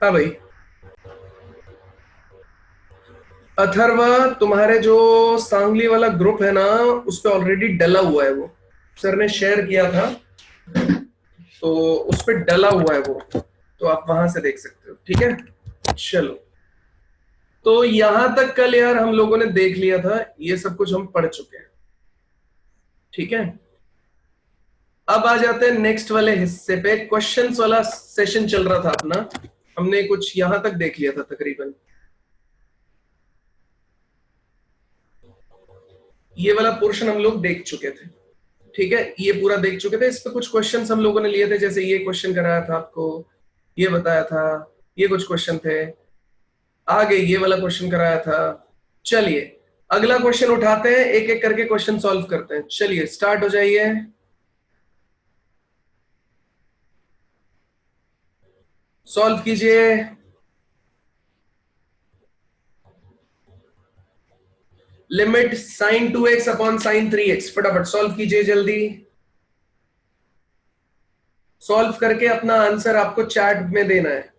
हाँ भाई। अथर्वा, तुम्हारे जो सांगली वाला ग्रुप है ना, उस पे ऑलरेडी डला हुआ है वो। सर ने शेयर किया था, तो उस पे डला हुआ है वो, तो आप वहां से देख सकते हो। ठीक है, चलो। तो यहां तक कल यार हम लोगों ने देख लिया था, ये सब कुछ हम पढ़ चुके हैं। ठीक है, अब आ जाते हैं नेक्स्ट वाले हिस्से पे। क्वेश्चंस वाला सेशन चल रहा था अपना, हमने कुछ यहां तक देख लिया था तकरीबन। ये वाला पोर्शन हम लोग देख चुके थे। ठीक है, ये पूरा देख चुके थे। इस पे कुछ क्वेश्चंस हम लोगों ने लिए थे, जैसे ये क्वेश्चन कराया था आपको, ये बताया था, ये कुछ क्वेश्चन थे। आगे ये वाला क्वेश्चन कराया था। चलिए, अगला क्वेश्चन उठाते हैं, एक एक करके क्वेश्चन सॉल्व करते हैं। चलिए स्टार्ट हो जाइए। सॉल्व कीजिए। लिमिट साइन 2x अपॉन साइन 3x, फटाफट सॉल्व कीजिए जल्दी। सॉल्व करके अपना आंसर आपको चैट में देना है।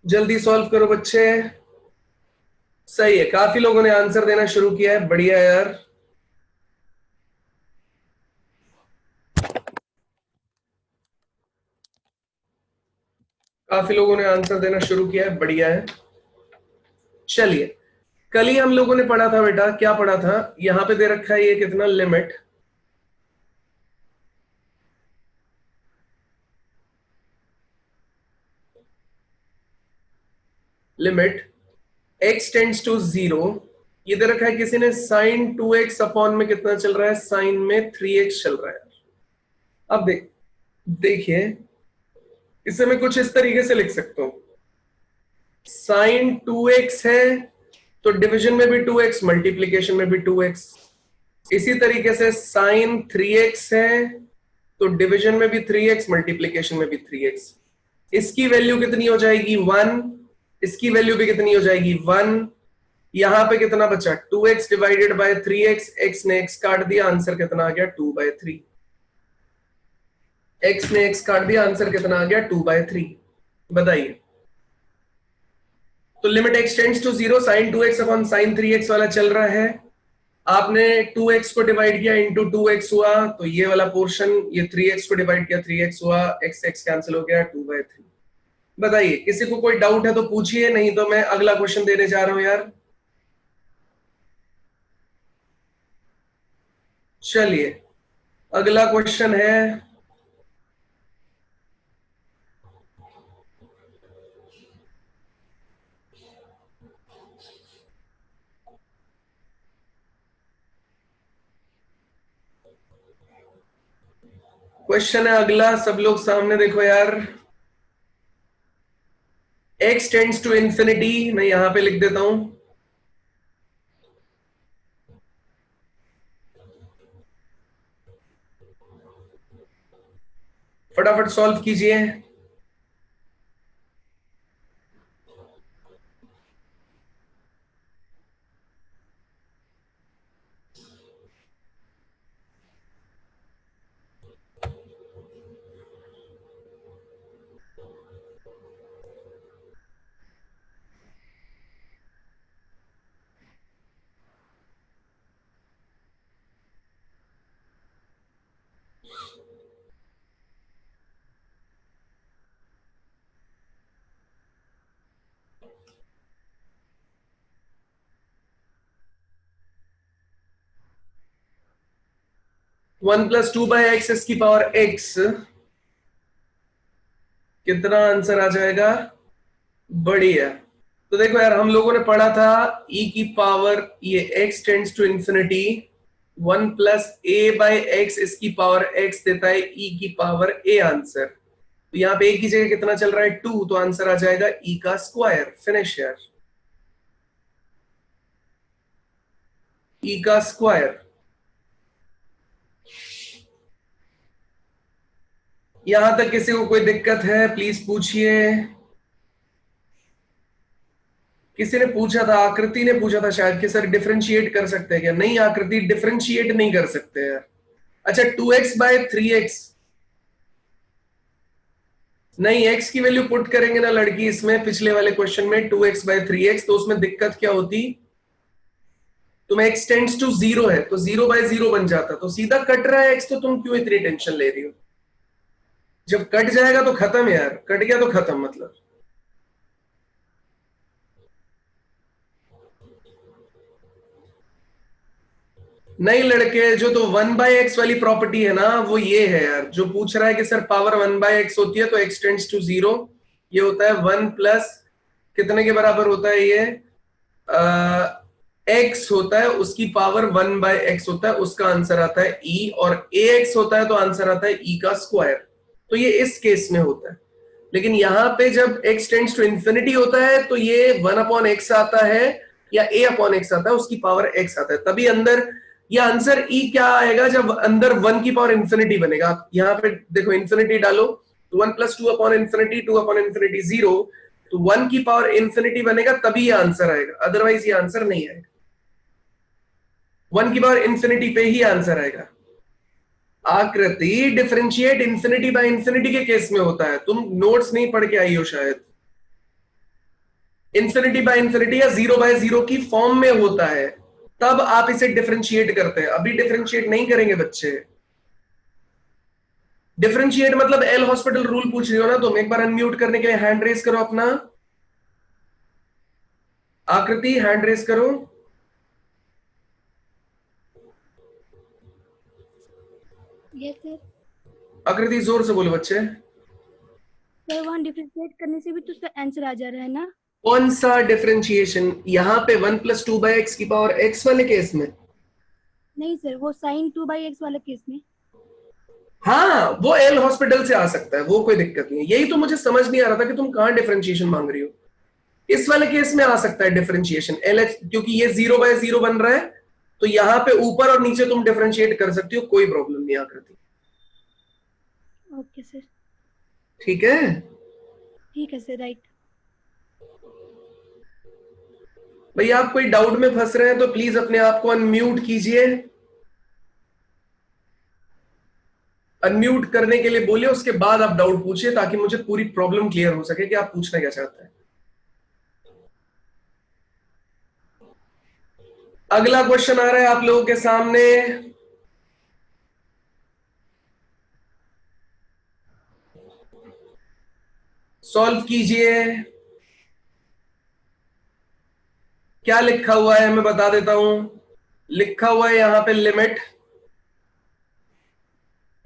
जल्दी सॉल्व करो बच्चे। सही है, काफी लोगों ने आंसर देना शुरू किया है, बढ़िया यार। काफी लोगों ने आंसर देना शुरू किया है, बढ़िया है। चलिए, कल ही हम लोगों ने पढ़ा था बेटा, क्या पढ़ा था? यहां पे दे रखा है ये कितना, limit limit x tends to 0। ये दे रखा है किसी ने, साइन 2x अपॉन में कितना चल रहा है, साइन में 3x चल रहा है। अब देखिए, इसे मैं कुछ इस तरीके से लिख सकता हूं। साइन 2x है तो डिवीजन में भी 2x, मल्टीप्लीकेशन में भी 2x। इसी तरीके से साइन 3x है तो डिवीजन में भी 3x, मल्टीप्लीकेशन में भी 3x। इसकी वैल्यू कितनी हो जाएगी, 1। इसकी वैल्यू भी कितनी हो जाएगी, 1। यहां पे कितना बचा, 2x divided by 3x। x ने x काट दिया, आंसर कितना आ गया, 2/3। x ने x काट दिया, आंसर कितना आ गया, 2/3। बताइए। तो limit x tends to 0, sine 2x अपॉन साइन 3x वाला चल रहा है। आपने 2x को डिवाइड किया, इंटू 2x हुआ, तो ये वाला पोर्शन, ये 3x को डिवाइड किया, 3x हुआ, x x कैंसिल हो गया, 2/3। बताइए, किसी को कोई डाउट है तो पूछिए, नहीं तो मैं अगला क्वेश्चन देने जा रहा हूं यार। चलिए, अगला क्वेश्चन है, क्वेश्चन है अगला, सब लोग सामने देखो यार। x टेंड्स टू इंफिनिटी, मैं यहां पे लिख देता हूं। फटाफट सॉल्व कीजिए। 1 + 2/x इसकी पावर x, कितना आंसर आ जाएगा, बढ़िया। तो देखो यार, हम लोगों ने पढ़ा था e की पावर, ये x tends to infinity, 1 plus a by x, इसकी पावर x देता है e की पावर a आंसर। तो यहाँ पे a की जगह कितना चल रहा है 2, तो आंसर आ जाएगा e का स्क्वायर। फिनिश यार, e का स्क्वायर। यहां तक किसी को कोई दिक्कत है प्लीज पूछिए। किसी ने पूछा था, आकृति ने पूछा था शायद कि सर डिफरेंशिएट कर सकते हैं क्या? नहीं आकृति, डिफरेंशिएट नहीं कर सकते यार। अच्छा 2x बाय 3x, नहीं x की वैल्यू पुट करेंगे ना लड़की इसमें, पिछले वाले क्वेश्चन में 2x बाय 3x, तो उसमें दिक्कत क्या होती, तुम x टेंड्स टू 0 है तो 0 बाय 0 बन जाता, तो सीधा कट रहा है x, तो तुम क्यों इतनी टेंशन ले रही हो? जब कट जाएगा तो खत्म यार, कट गया तो खत्म मतलब। नहीं लड़के, जो तो 1/x वाली प्रॉपर्टी है ना, वो ये है यार, जो पूछ रहा है कि सर पावर 1/x होती है तो x टेंड्स टू 0, ये होता है 1 प्लस कितने के बराबर होता है ये, x होता है उसकी पावर 1/x होता है, उसका आंसर आता है e, और ax होता है तो आंसर आता है e का स्क्वायर। तो ये इस केस में होता है। लेकिन यहां पे जब x टेंड्स टू इंफिनिटी होता है तो ये 1/x आता है या a/x आता है, उसकी पावर x आता है, तभी अंदर ये आंसर e क्या आएगा जब अंदर 1 की पावर इंफिनिटी बनेगा। यहां पे देखो इंफिनिटी डालो तो 1 प्लस 2/इंफिनिटी, 2/इंफिनिटी 0, तो 1 की पावर इंफिनिटी बनेगा तभी ये आंसर आएगा, अदरवाइज ये आंसर नहीं आएगा। 1 की पावर इंफिनिटी पे ही आंसर आएगा। आकृति, डिफरेंशिएट इंफिनिटी बाय इंफिनिटी के केस में होता है, तुम नोट्स नहीं पढ़ के आई हो शायद। इंफिनिटी बाय इंफिनिटी या 0/0 की फॉर्म में होता है, तब आप इसे डिफरेंशिएट करते हैं, अभी डिफरेंशिएट नहीं करेंगे बच्चे। डिफरेंशिएट मतलब एल हॉस्पिटल रूल पूछ रही हो ना तुम, एक बार अनम्यूट करने के लिए हैंड रेस करो अपना। आकृति हैंड रेस करो। Yes sir. आकृति जोर से बोलो बच्चे। सर वहाँ डिफरेंशिएट करने से भी तो उसका आंसर आ जा रहा है ना। कौन सा डिफरेंशिएशन? यहां पे 1 प्लस 2/x की पावर x वाले केस में? नहीं सर, वो साइन 2/x वाले केस में। हाँ वो एल हॉस्पिटल से आ सकता है, वो कोई दिक्कत नहीं है। यही तो मुझे समझ नहीं आ रहा था कि तुम कहां डिफरेंशिएशन मांग रही हो। इस वाले केस में आ सकता है डिफरेंशिएशन एल एच, क्योंकि ये 0/0 बन रहा है, तो यहां पे ऊपर और नीचे तुम डिफरेंशिएट कर सकती हो, कोई प्रॉब्लम नहीं आकृति। Okay sir. ठीक है। ठीक है सर, राइट। भैया आप कोई डाउट में फंस रहे हैं तो प्लीज अपने आप को अनम्यूट कीजिए। अनम्यूट करने के लिए बोलिए, उसके बाद आप डाउट पूछिए ताकि मुझे पूरी प्रॉब्लम क्लियर हो सके कि आप पूछना क्या चाहते हैं। अगला क्वेश्चन आ रहा है आप लोगों के सामने। सॉल्व कीजिए। क्या लिखा हुआ है मैं बता देता हूं। लिखा हुआ है यहां पे limit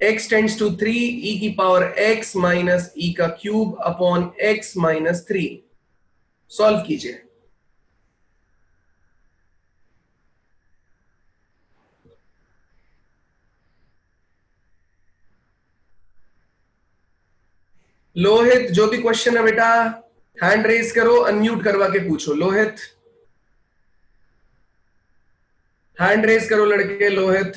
x tends to 3 e की पावर x माइनस e का cube upon x minus 3। Solve कीजिए। लोहित, जो भी क्वेश्चन है बेटा हैंड रेज करो, अनम्यूट करवा के पूछो। लोहित हैंड रेज करो लड़के। लोहित,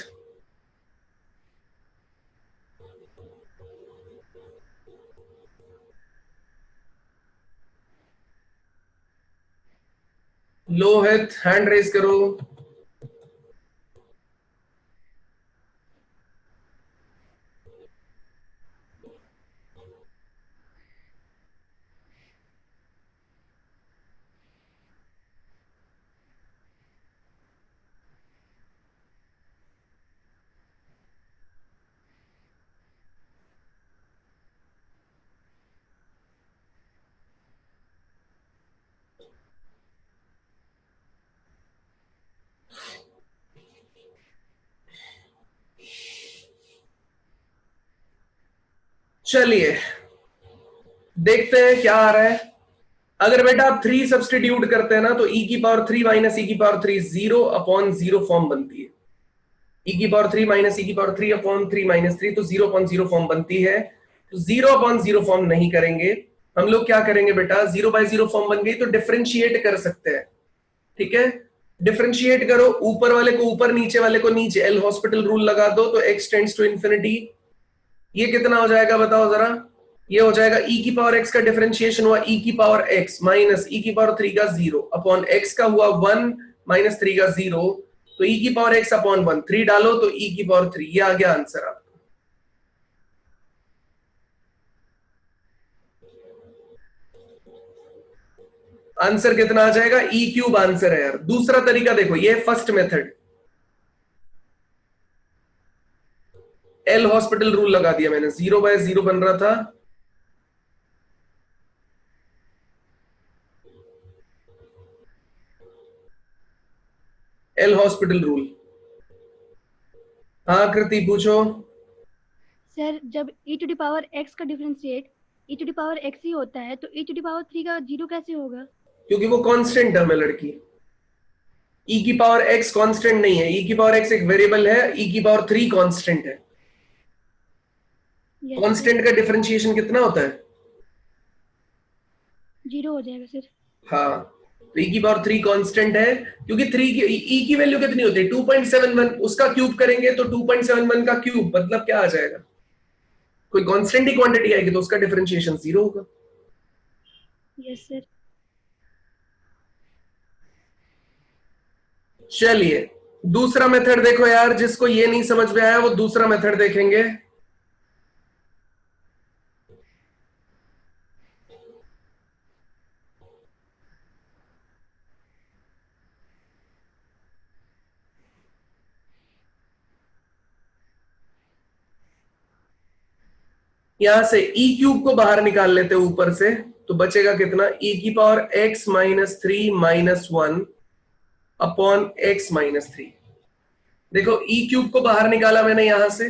लोहित हैंड रेज करो। चलिए देखते हैं क्या आ रहा है। अगर बेटा आप 3 सब्सटीट्यूट करते हैं ना तो e की पावर 3 माइनस e की पावर 3 0 अपॉन 0 फॉर्म बनती है। e की पावर 3 माइनस e की पावर 3 अपॉन 3 माइनस 3 तो 0 अपॉन 0 फॉर्म बनती है। तो 0 अपॉन 0 फॉर्म नहीं करेंगे हम लोग, क्या करेंगे बेटा, 0 बाय 0 फॉर्म बन गई तो डिफरेंशिएट कर सकते हैं। ठीक है, डिफरेंशिएट करो, ऊपर वाले को ऊपर नीचे वाले को नीचे, एल हॉस्पिटल रूल लगा दो तो x टेंड्स टू इंफिनिटी। ये कितना हो जाएगा बताओ जरा, ये हो जाएगा e की पावर x का डिफरेंशिएशन हुआ e की पावर x माइनस e की पावर 3 का 0 अपॉन x का हुआ 1 माइनस 3 का 0, तो e की पावर x अपॉन 1 3 डालो तो e की पावर 3, ये आ गया आंसर आपका। आंसर कितना आ जाएगा, e क्यूब आंसर है यार। दूसरा तरीका देखो, ये first method, L hospital rule लगा दिया मैंने, 0 बाय 0 बन रहा था, एल हॉस्पिटल रूल। हाँ कृति पूछो। सर जब e to the power x का differentiate e to the power x ही होता है तो e टू द पावर 3 का 0 कैसे होगा? क्योंकि वो कांस्टेंट टर्म है लड़की, e की पावर x कांस्टेंट नहीं है, e की पावर x एक वेरिएबल है, e की पावर 3 कांस्टेंट है। Yes sir. कांस्टेंट का डिफरेंशिएशन कितना होता है? 0 हो जाएगा सर। हाँ, तो e की पावर 3 कांस्टेंट है, क्योंकि 3 की e की वैल्यू कितनी होती है 2.71, उसका क्यूब करेंगे तो 2.71 का क्यूब मतलब क्या आ जाएगा, कोई कांस्टेंट ही क्वांटिटी आएगी तो उसका डिफरेंशिएशन 0 होगा। Yes sir. चलिए दूसरा मेथड देखो यार, जिसको ये नहीं समझ में आया वो दूसरा मेथड देखेंगे। यहां से e क्यूब को बाहर निकाल लेते ऊपर से, तो बचेगा कितना, e की power x minus 3 minus 1 upon x minus 3। देखो e क्यूब को बाहर निकाला मैंने यहां से,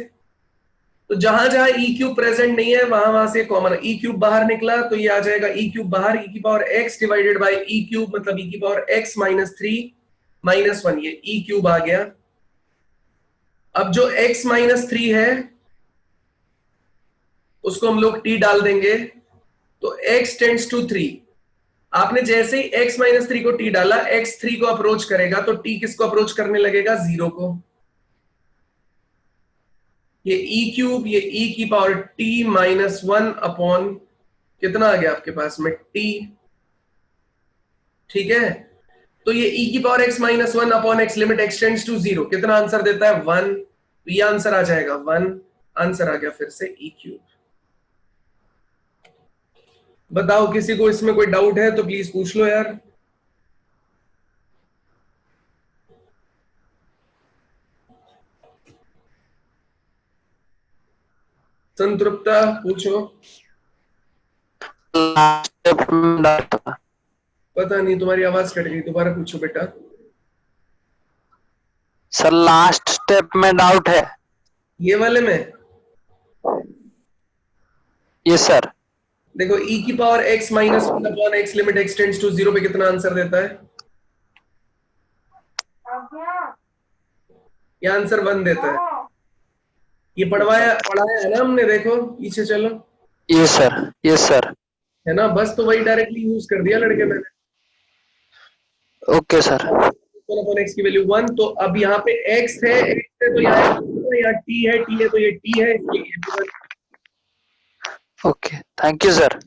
तो जहां जहां e क्यूब प्रेजेंट नहीं है वहां वहां से कॉमन, e क्यूब बाहर निकला तो ये आ जाएगा e क्यूब बाहर, e की power x divided by e cube मतलब e की पावर x माइनस 3 माइनस 1, ये e क्यूब आ गया। अब जो x माइनस 3 है उसको हम लोग t डाल देंगे, तो x टेंड्स टू 3। आपने जैसे ही x माइनस 3 को t डाला, x 3 को अप्रोच करेगा तो t किसको अप्रोच करने लगेगा, 0 को। ये e क्यूब, ये e की पावर t माइनस 1 अपॉन कितना आ गया आपके पास में t। ठीक है, तो ये e की power x minus 1 upon x limit x tends to 0 कितना आंसर देता है 1, तो ये आंसर आ जाएगा 1। आंसर आ गया फिर से e क्यूब। बताओ किसी को इसमें कोई डाउट है तो प्लीज पूछ लो यार। संतृप्ता पूछो। पता नहीं तुम्हारी आवाज कट गई, दोबारा पूछो बेटा। सर लास्ट स्टेप में डाउट है। ये वाले में यस सर। देखो e की power x minus 1 upon x limit x tends to 0 पे कितना आंसर देता है, ये आंसर 1 देता है। ये पढ़ाया है ना हमने, देखो पीछे चलो। Yes sir, yes sir. है ना, बस तो वही डायरेक्टली यूज कर दिया लड़के मैंने। Okay sir. अपॉन x की वैल्यू 1, तो अब यहाँ पे x है तो यहाँ t है, t है तो ये t है, इसलिए ये भी 1। Okay, thank you sir.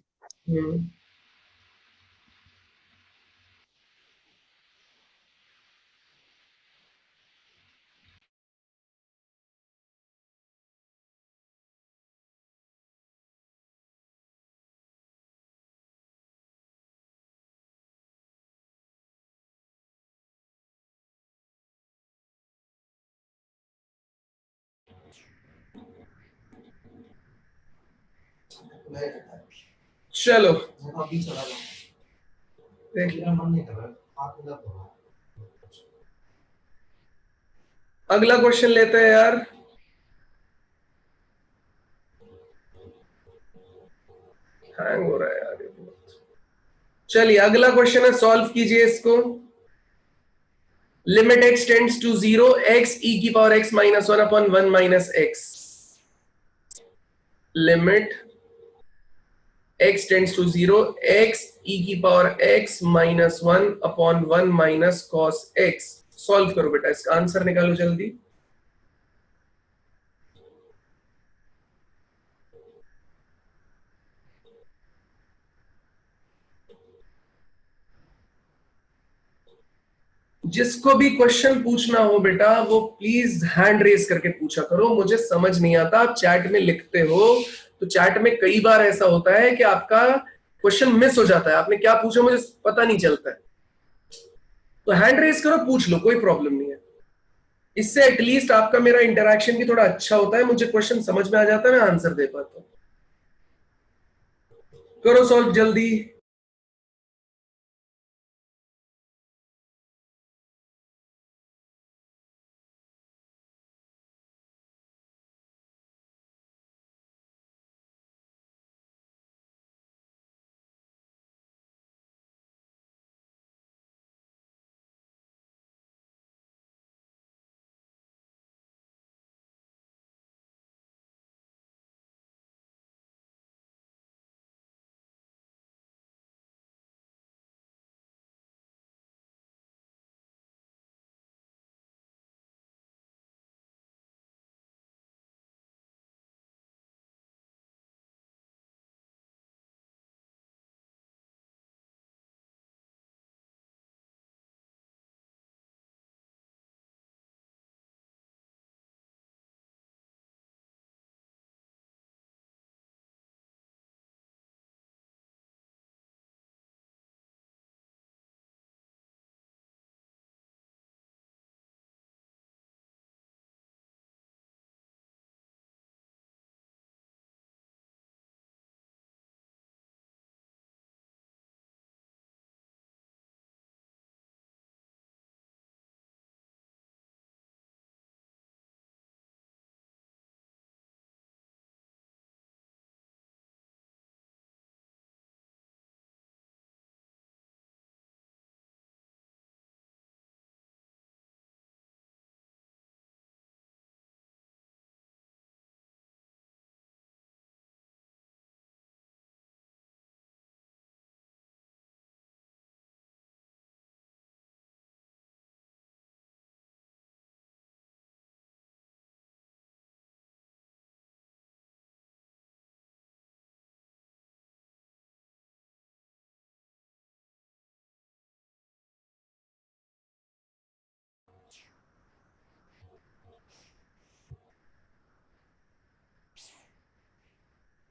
चलो अगला क्वेश्चन लेते हैं यार। हैंग हो रहा है यार ये बहुत। चलिए अगला क्वेश्चन है, सॉल्व कीजिए इसको। Limit x tends to 0 x e की power x minus 1 upon 1 minus x। Limit x tends to 0 x e की power x minus 1 upon 1 minus cos x। Solve करो बेटा, इसका आंसर निकालो जल्दी। जिसको भी क्वेश्चन पूछना हो बेटा वो प्लीज हैंड रेज करके पूछा करो। मुझे समझ नहीं आता, आप चैट में लिखते हो तो चैट में कई बार ऐसा होता है कि आपका क्वेश्चन मिस हो जाता है, आपने क्या पूछा मुझे पता नहीं चलता है। तो हैंड रेज करो, पूछ लो, कोई प्रॉब्लम नहीं है। इससे एटलीस्ट आपका मेरा इंटरेक्शन भी थोड़ा अच्छा होता है, मुझे क्वेश्चन समझ में आ जाता है, मैं आंसर दे पाता हूं। करो सॉल्व जल्दी।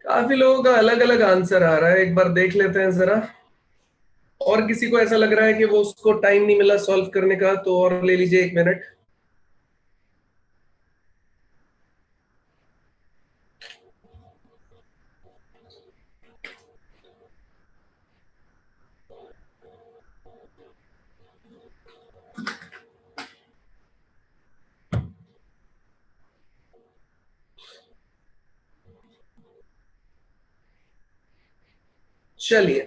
काफी लोगों का अलग अलग आंसर आ रहा है, एक बार देख लेते हैं जरा। और किसी को ऐसा लग रहा है कि वो उसको टाइम नहीं मिला सॉल्व करने का तो और ले लीजिए 1 मिनट। चलिए,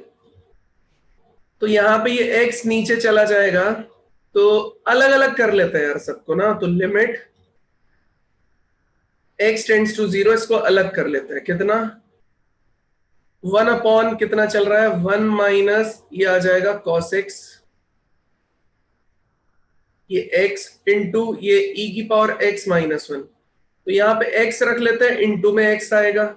तो यहां पे ये x नीचे चला जाएगा तो अलग अलग कर लेते हैं यार सबको ना। तो लिमिट x टेंड्स टू 0, इसको अलग कर लेते हैं। कितना? 1 अपॉन कितना चल रहा है? 1 माइनस ये आ जाएगा cos x, ये x इंटू ये e की पावर x माइनस 1। तो यहां पे x रख लेते हैं, इंटू में x आएगा।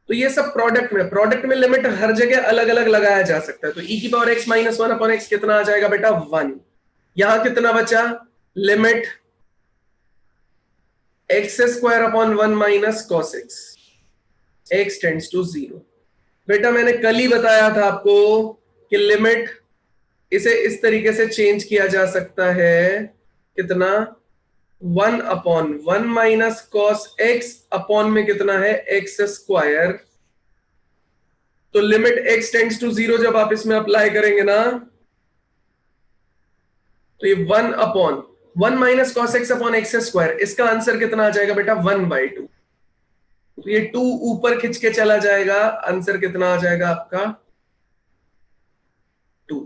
तो ये सब प्रोडक्ट में लिमिट हर जगह अलग अलग लगाया जा सकता है। तो e की power x minus 1 upon x कितना आ जाएगा बेटा? 1। यहां कितना बचा? Limit x square upon 1 minus cos x, x tends to 0। बेटा मैंने कल ही बताया था आपको कि लिमिट इसे इस तरीके से चेंज किया जा सकता है। कितना? 1 upon 1 minus cos x upon में कितना है? X square. तो लिमिट x टेंड्स टू 0 जब आप इसमें अप्लाई करेंगे ना तो ये 1 upon 1 minus cos x upon x square, इसका आंसर कितना आ जाएगा बेटा? 1/2। तो ये 2 ऊपर खिंच के चला जाएगा, आंसर कितना आ जाएगा आपका? 2।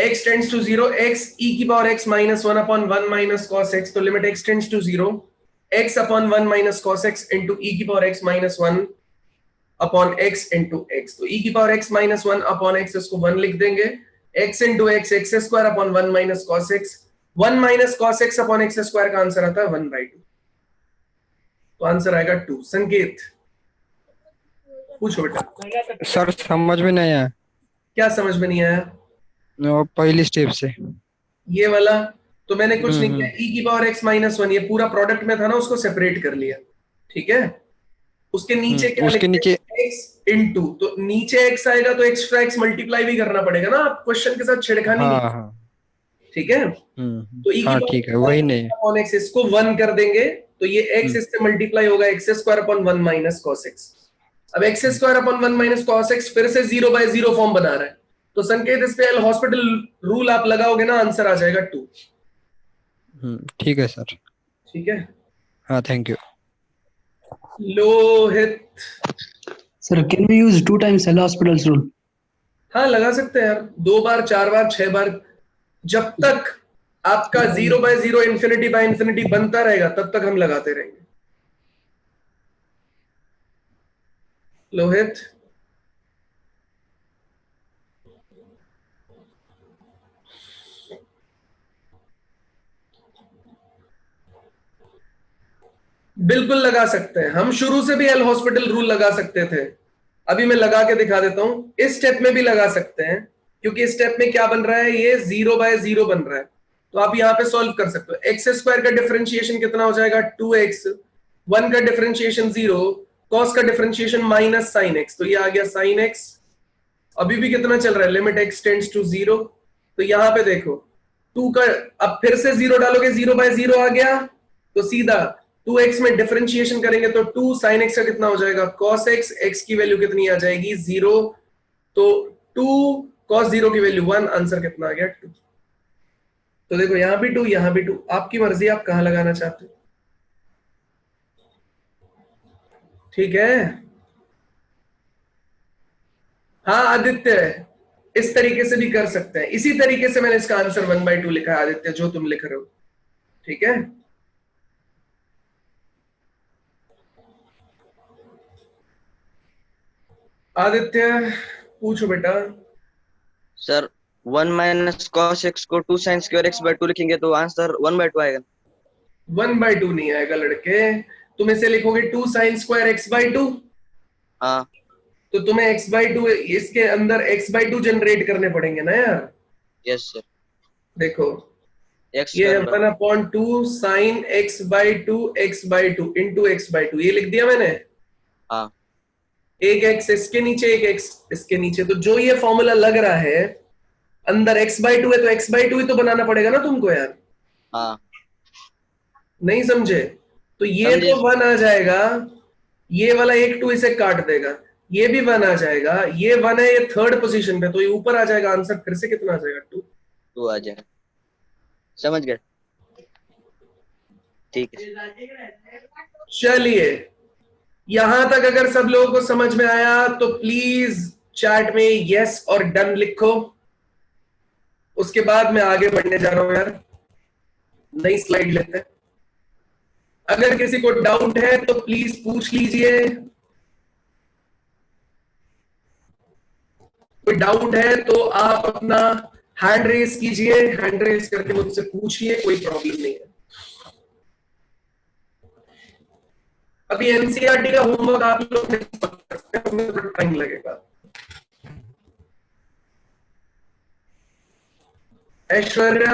x tends to 0, x e की power x minus 1 upon 1 minus cos x, तो limit x tends to 0 x upon 1 minus cos x into e की power x minus 1 upon x into x। तो e की power x minus 1 upon x, इसको 1 लिख देंगे, x into x x square upon 1 minus cos x, 1 minus cos x upon x square का answer आता है 1/2। तो आंसर आएगा 2। संकेत पूछो बेटा। सर समझ में नहीं आया। क्या समझ में नहीं आया? वो पहली स्टेप से। ये वाला तो मैंने कुछ नहीं किया, हम्म। e की पावर x माइनस 1 ये पूरा प्रोडक्ट में था ना, उसको सेपरेट कर लिया, ठीक है। उसके नीचे क्या उसके लिखते नीचे हैं? x इंटू, तो नीचे x आएगा तो एक्स्ट्रा x मल्टीप्लाई भी करना पड़ेगा ना, आप क्वेश्चन के साथ छेड़खानी हाँ नहीं, हाँ ठीक है। तो e की हाँ पावर ठीक है, वही नहीं। अपॉन x, इसको 1 कर देंगे तो ये x इससे मल्टीप्लाई होगा x square upon 1 minus cos x। अब x square upon 1 minus cos x फिर से 0/0 फॉर्म बना रहा है, तो संकेत इस पे एल हॉस्पिटल रूल आप लगाओगे ना, आंसर आ जाएगा 2। ठीक है सर। ठीक है। हाँ thank you. Lohit. Sir, can we use 2 times L-Hospital's rule? हाँ लगा सकते हैं यार, 2 बार 4 बार 6 बार, जब तक आपका 0/0 इंफिनिटी बाय इंफिनिटी बनता रहेगा तब तक हम लगाते रहेंगे। लोहित। बिल्कुल लगा सकते हैं, हम शुरू से भी एल हॉस्पिटल रूल लगा सकते थे, अभी मैं लगा के दिखा देता हूं। इस स्टेप में भी लगा सकते हैं, क्योंकि इस स्टेप में क्या बन रहा है, ये 0/0 बन रहा है, तो आप यहां पे सॉल्व कर सकते हो। एक्स स्क्वायर का डिफरेंशिएशन कितना हो जाएगा 2x, 1 का डिफरेंशिएशन 0, cos का डिफरेंशिएशन माइनस sin x, तो ये आ गया sin x। अभी भी कितना चल रहा है, लिमिट x टेंड्स टू 0, तो यहां पे देखो 2 का, अब फिर से 0 डालोगे, 0/0 आ गया, तो सीधा 2x में डिफरेंशिएशन करेंगे तो 2 sin x का कितना हो जाएगा cos x, x की वैल्यू कितनी आ जाएगी 0, तो 2 cos 0 की वैल्यू 1, आंसर कितना आ गया 2। तो देखो यहां भी 2 यहां भी 2, आपकी मर्जी आप कहां लगाना चाहते हो, ठीक है। हाँ आदित्य, इस तरीके से भी कर सकते हैं, इसी तरीके से मैंने इसका आंसर 1/2 लिखा है आदित्य, जो तुम लिख रहे हो, ठीक है। आदित्य पूछो बेटा। सर 1 माइनस cos x को 2 sin स्क्वायर x/2 लिखेंगे तो आंसर 1/2 आएगा। 1/2 नहीं आएगा लड़के, तुम इसे लिखोगे 2 sin स्क्वायर x/2, हाँ तो तुम्हें x/2 इसके अंदर x/2 जनरेट करने पड़ेंगे ना यार। Yes sir. देखो x ये square 1/2 sin x/2 x/2 into x/2, ये लिख दिया मैंने। हाँ एक x इसके नीचे, एक x इसके नीचे, तो जो ये फॉर्मूला लग रहा है अंदर x/2 है, तो x/2 ही तो बनाना पड़ेगा ना तुमको यार, हाँ नहीं समझे? तो ये समझे। तो 1 आ जाएगा, ये वाला एक 2 इसे काट देगा, ये भी 1 आ जाएगा, ये 1 है, ये थर्ड पोजीशन पे, तो ये ऊपर आ जाएगा, आंसर फिर से कितना आ जाएगा 2। 2 आ जाएगा, समझ गए, ठीक है। चलिए यहां तक अगर सब लोगों को समझ में आया तो प्लीज चैट में यस और डन लिखो, उसके बाद मैं आगे बढ़ने जा रहा हूं यार, नई स्लाइड लेते हैं। अगर किसी को डाउट है तो प्लीज पूछ लीजिए, कोई डाउट है तो आप अपना हैंड रेस कीजिए, हैंड रेस करके मुझसे पूछिए, कोई प्रॉब्लम नहीं है। अभी एनसीईआरटी का होमवर्क आप लोग नहीं कर सकते, उसमें थोड़ा टाइम लगेगा। ऐश्वर्या,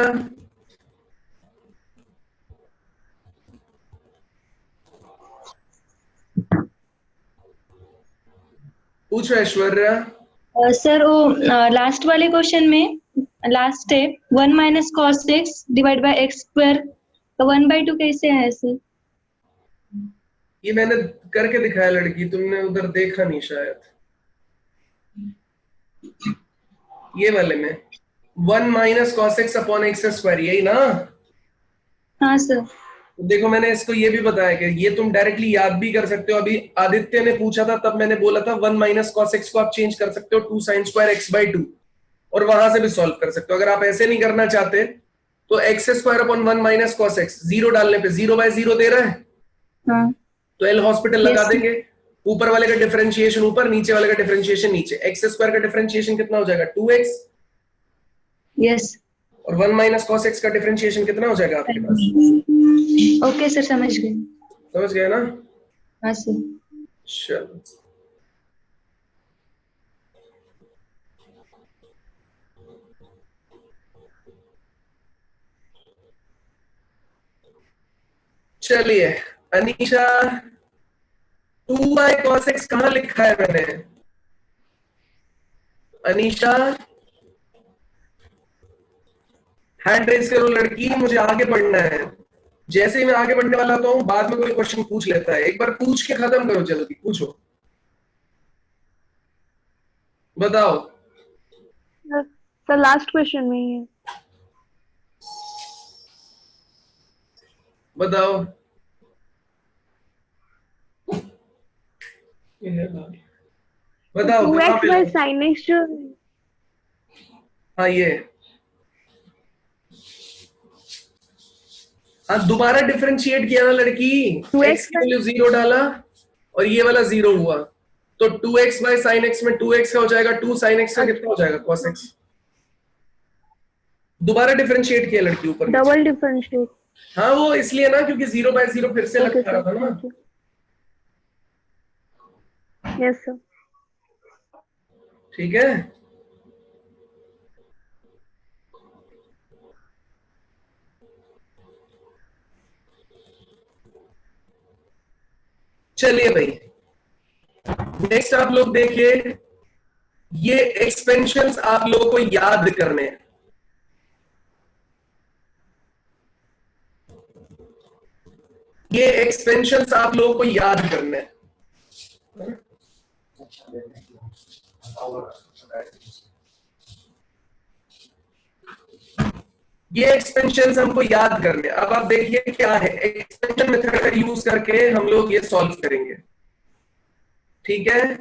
पूछो ऐश्वर्या। सर वो लास्ट वाले क्वेश्चन में last step 1 minus cos x divide by x square 1/2 कैसे है सर? ये मैंने करके दिखाया लड़की, तुमने उधर देखा नहीं शायद, ये वाले में 1 minus cos x upon x square, यही ना? हाँ सर। देखो मैंने इसको ये भी बताया कि ये तुम डायरेक्टली याद भी कर सकते हो। अभी आदित्य ने पूछा था तब मैंने बोला था 1 माइनस कॉस एक्स को आप चेंज कर सकते हो 2 साइन स्क्वायर एक्स बाई 2 और वहां से भी सॉल्व कर सकते हो। अगर आप ऐसे नहीं करना चाहते तो x square upon 1 minus cos x, zero डालने पे 0 बाय 0 दे रहा है, हाँ तो एल हॉस्पिटल लगा Yes. देंगे। ऊपर वाले का डिफरेंशिएशन ऊपर, नीचे वाले का डिफरेंशिएशन नीचे। एक्स स्क्वायर का डिफरेंशिएशन कितना हो जाएगा 2x, यस और 1 माइनस कॉस एक्स का डिफरेंशिएशन कितना हो जाएगा आपके पास? ओके सर समझ गए। समझ गए ना? हाँ सर। चलो चलिए अनीशा, 2 बाय कॉस एक्स कहां लिखा है मैंने? अनीशा हैंड रेज करो लड़की, मुझे आगे बढ़ना है। जैसे ही मैं आगे बढ़ने वाला होता हूं बाद में कोई क्वेश्चन पूछ लेता है, एक बार पूछ के खत्म करो जल्दी, पूछो बताओ। सर लास्ट क्वेश्चन में ही है। बताओ बताओ 2x बाय साइन एक्स जो हाँ ये हाँ दोबारा डिफरेंशिएट किया ना लड़की, 2x x की वैल्यू 0 डाला और ये वाला 0 हुआ तो 2x बाय साइन एक्स में 2x का हो जाएगा 2 साइन एक्स का कितना हो जाएगा cos x। दोबारा डिफरेंशिएट किया लड़की ऊपर नीचे। Double differentiate. हाँ वो इसलिए ना क्योंकि 0 बाय 0 फिर से लग रहा था ना। Yes sir. ठीक है चलिए भाई नेक्स्ट आप लोग देखिए, ये एक्सपेंशंस आप लोगों को याद करने हैं। ये एक्सपेंशंस आप लोगों को याद करने हैं। ये एक्सपेंशंस हमको याद करने। अब आप देखिए क्या है, एक्सपेंशन मेथड का यूज करके हम लोग ये सॉल्व करेंगे। ठीक है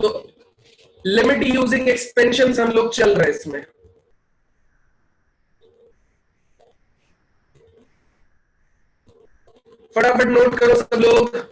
तो लिमिट यूजिंग एक्सपेंशंस हम लोग चल रहे हैं इसमें। फटाफट नोट करो सब लोग।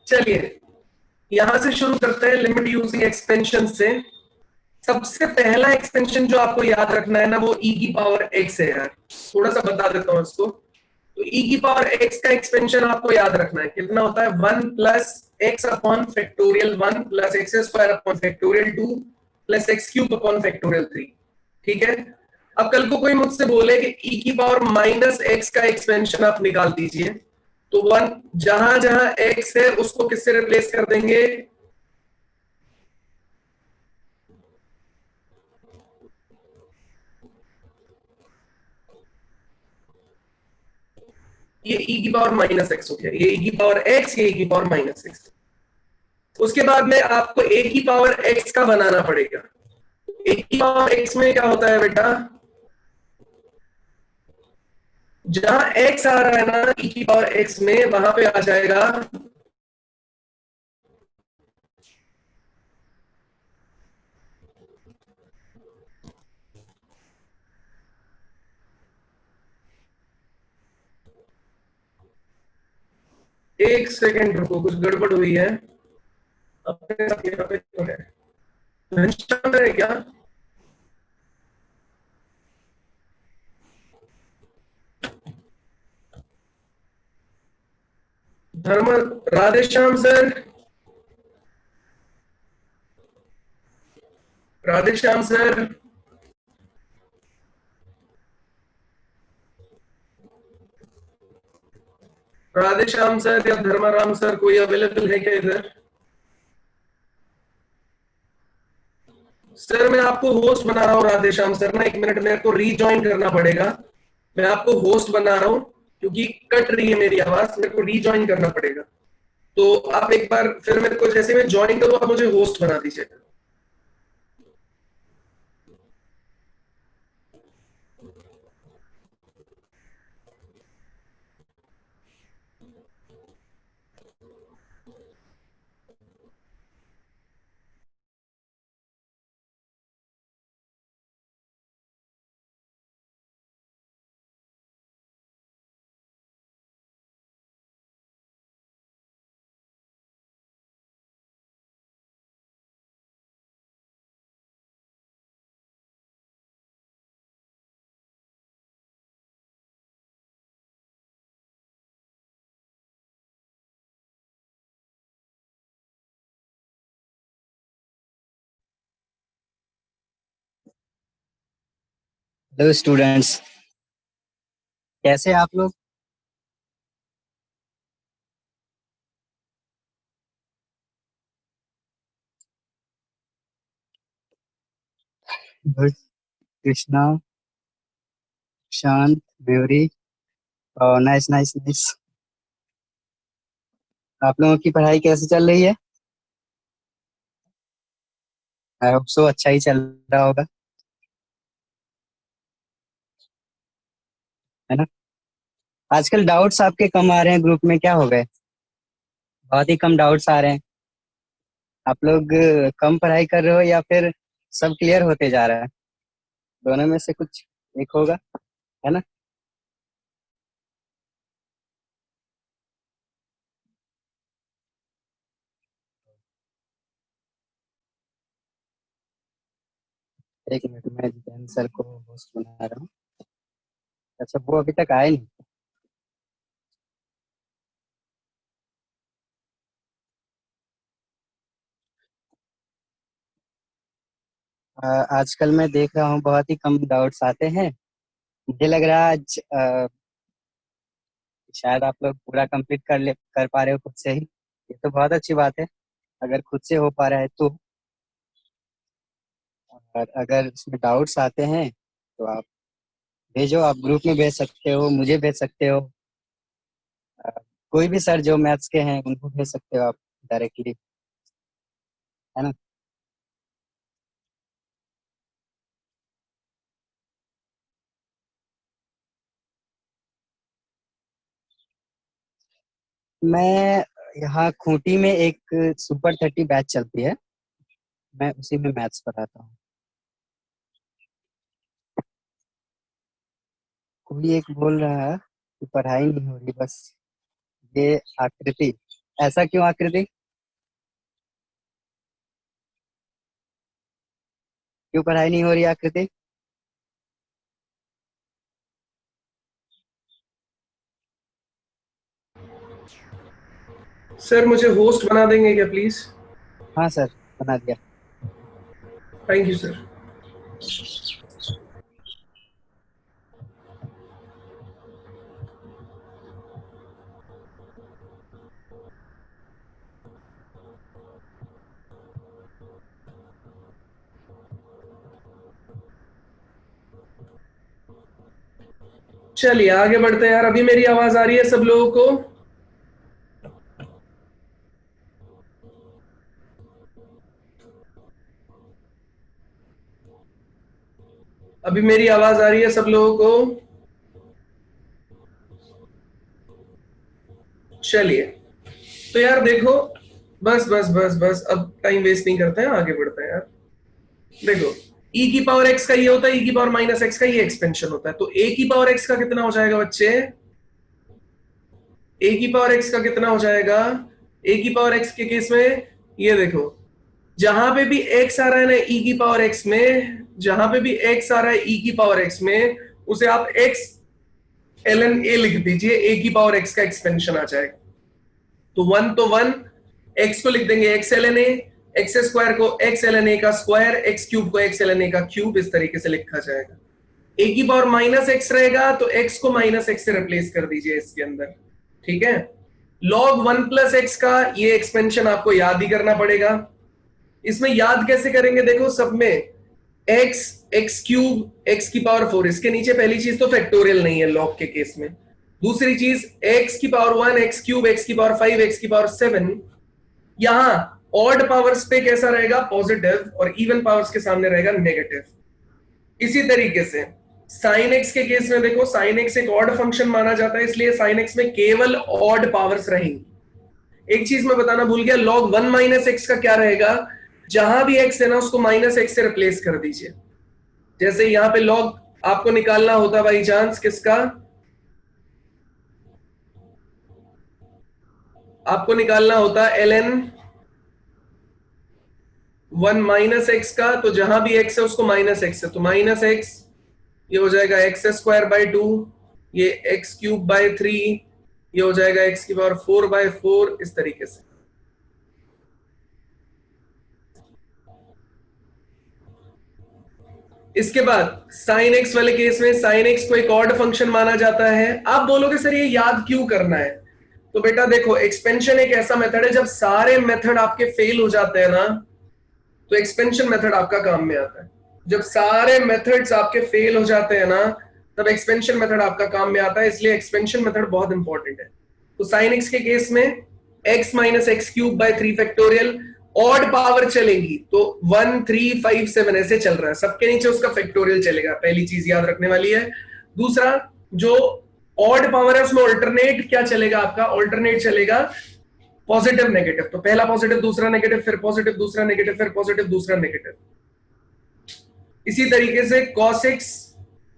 चलिए यहां से शुरू करते हैं लिमिट यूजिंग एक्सपेंशन से। सबसे पहला एक्सपेंशन जो आपको याद रखना है ना वो e की पावर x है यार। थोड़ा सा बता देता हूं इसको। तो e की पावर x का एक्सपेंशन आपको याद रखना है, कितना होता है 1 plus x upon factorial 1 plus x square upon factorial 2 plus x cube upon factorial 3। ठीक है अब कल को कोई मुझसे बोले कि e की पावर माइनस एक्स का एक्सपेंशन आप निकाल दीजिए, तो 1 जहां जहां x है उसको किससे रिप्लेस कर देंगे? ये e की पावर माइनस एक्स हो गया, ये e की पावर x, ये e की पावर माइनस एक्स। उसके बाद में आपको a की पावर x का बनाना पड़ेगा। a की पावर x में क्या होता है बेटा, जहां x आ रहा है ना e की पावर x में, वहां पे आ जाएगा एक सेकेंड रुको, कुछ गड़बड़ हुई है अपने साथ। यहाँ पे तो है घनश्याम है क्या? धर्म Radheshyam sir, Radheshyam sir, Radheshyam sir या धर्माराम सर कोई अवेलेबल है क्या इधर? सर मैं आपको होस्ट बना रहा हूँ राधेश्याम सर ना, 1 मिनट मेरे को रीजॉइन करना पड़ेगा। मैं आपको होस्ट बना रहा हूँ क्योंकि कट रही है मेरी आवाज, मेरे को रीजॉइन करना पड़ेगा। तो आप एक बार फिर मेरे को जैसे मैं ज्वाइन करूँ आप मुझे होस्ट बना दीजिएगा। हेलो स्टूडेंट्स, कैसे हैं आप लोग? गुड। कृष्णा, शांत, मयूरी, नाइस नाइस नाइस। आप लोगों की पढ़ाई कैसे चल रही है? आई होप सो अच्छा ही चल रहा होगा, है ना? आजकल डाउट्स आपके कम आ रहे हैं ग्रुप में, क्या हो गए? बहुत ही कम डाउट्स आ रहे हैं। आप लोग कम पढ़ाई कर रहे हो या फिर सब क्लियर होते जा रहा है? दोनों में से कुछ एक होगा, है ना? एक मिनट में जितेंद्र सर को होस्ट बना रहा हूँ। अच्छा, वो अभी तक आए नहीं। आजकल मैं देख रहा हूँ बहुत ही कम डाउट्स आते हैं। मुझे लग रहा है आज शायद आप लोग पूरा कंप्लीट कर पा रहे हो खुद से ही। ये तो बहुत अच्छी बात है अगर खुद से हो पा रहा है तो। और अगर इसमें डाउट्स आते हैं तो आप भेजो, आप ग्रुप में भेज सकते हो, मुझे भेज सकते हो, अ, कोई भी सर जो मैथ्स के हैं उनको भेज सकते हो आप डायरेक्टली, है ना? मैं यहाँ खूंटी में एक सुपर 30 बैच चलती है, मैं उसी में मैथ्स पढ़ाता हूँ। कोई एक बोल रहा है कि पढ़ाई नहीं हो रही, बस ये आकृति। ऐसा क्यों आकृति? क्यों पढ़ाई नहीं हो रही आकृति? सर मुझे होस्ट बना देंगे क्या प्लीज? हाँ सर, बना दिया। Thank you sir. चलिए आगे बढ़ते हैं यार। अभी मेरी आवाज आ रही है सब लोगों को? अभी मेरी आवाज आ रही है सब लोगों को? चलिए तो यार देखो, बस बस बस बस अब टाइम वेस्ट नहीं करते हैं, आगे बढ़ते हैं यार। देखो e की पावर x का ये होता है, e की पावर माइनस x का ये एक्सपेंशन होता है। तो a की पावर x का कितना हो जाएगा बच्चे? a की पावर x का कितना हो जाएगा a की पावर x के केस में? ये देखो, जहां पे भी x आ रहा है ना e की पावर x में, जहां पे भी x आ रहा है e की पावर x में, उसे आप x ln a लिख दीजिए, a की पावर x का एक्सपेंशन आ जाएगा। तो 1 तो 1, x को लिख देंगे x ln a, x square को x ln a का स्क्वायर, x क्यूब को x ln a का क्यूब, इस तरीके से लिखा जाएगा। a की पावर माइनस x रहेगा तो x को माइनस x से रिप्लेस कर दीजिए इसके अंदर, ठीक है। log 1 प्लस x का ये एक्सपेंशन आपको याद ही करना पड़ेगा। इसमें याद कैसे करेंगे, देखो सब में x, x क्यूब, x की पावर 4, इसके नीचे पहली चीज तो फैक्टोरियल नहीं है log के केस में। दूसरी चीज x की पावर 1, x क्यूब, x की पावर 5, x की पावर 7। यहां ऑड पावर्स पे कैसा रहेगा, पॉजिटिव, और इवन पावर्स के सामने रहेगा नेगेटिव। इसी तरीके से साइन एक्स के केस में देखो, साइन एक्स एक ऑड फंक्शन माना जाता है, इसलिए साइन एक्स में केवल ऑड पावर्स रहेंगी। एक चीज मैं बताना भूल गया, log 1 माइनस एक्स का क्या रहेगा, जहां भी x है ना उसको माइनस एक्स से रिप्लेस कर दीजिए। जैसे यहां पे log आपको निकालना होता बाई चांस किसका, आपको निकालना होता ln 1 माइनस एक्स का, तो जहां भी x है उसको माइनस एक्स है, तो माइनस एक्स, ये हो जाएगा एक्स स्क्वायर बाई 2, ये एक्स क्यूब बाई 3, ये हो जाएगा एक्स की पावर 4 बाई 4, इस तरीके से। इसके बाद साइन एक्स वाले केस में साइन एक्स को एक ऑड फंक्शन माना जाता है। आप बोलोगे सर ये याद क्यों करना है, तो बेटा देखो एक्सपेंशन एक ऐसा मेथड है, जब सारे मेथड आपके फेल हो जाते हैं ना तो एक्सपेंशन मेथड आपका काम में आता है। जब सारे मेथड्स आपके फेल हो जाते हैं ना तब एक्सपेंशन मेथड आपका काम में आता है, इसलिए एक्सपेंशन मेथड बहुत इंपॉर्टेंट है। तो साइन एक्स के केस में x minus x cube by 3 factorial, odd power चलेगी तो 1 3 5 7 ऐसे चल रहा है, सबके नीचे उसका फैक्टोरियल चलेगा, पहली चीज याद रखने वाली है। दूसरा, जो ऑड पावर है उसमें ऑल्टरनेट क्या चलेगा आपका, ऑल्टरनेट चलेगा पॉजिटिव नेगेटिव, तो पहला पॉजिटिव दूसरा नेगेटिव, फिर पॉजिटिव दूसरा नेगेटिव, फिर पॉजिटिव दूसरा नेगेटिव। इसी तरीके से cos x,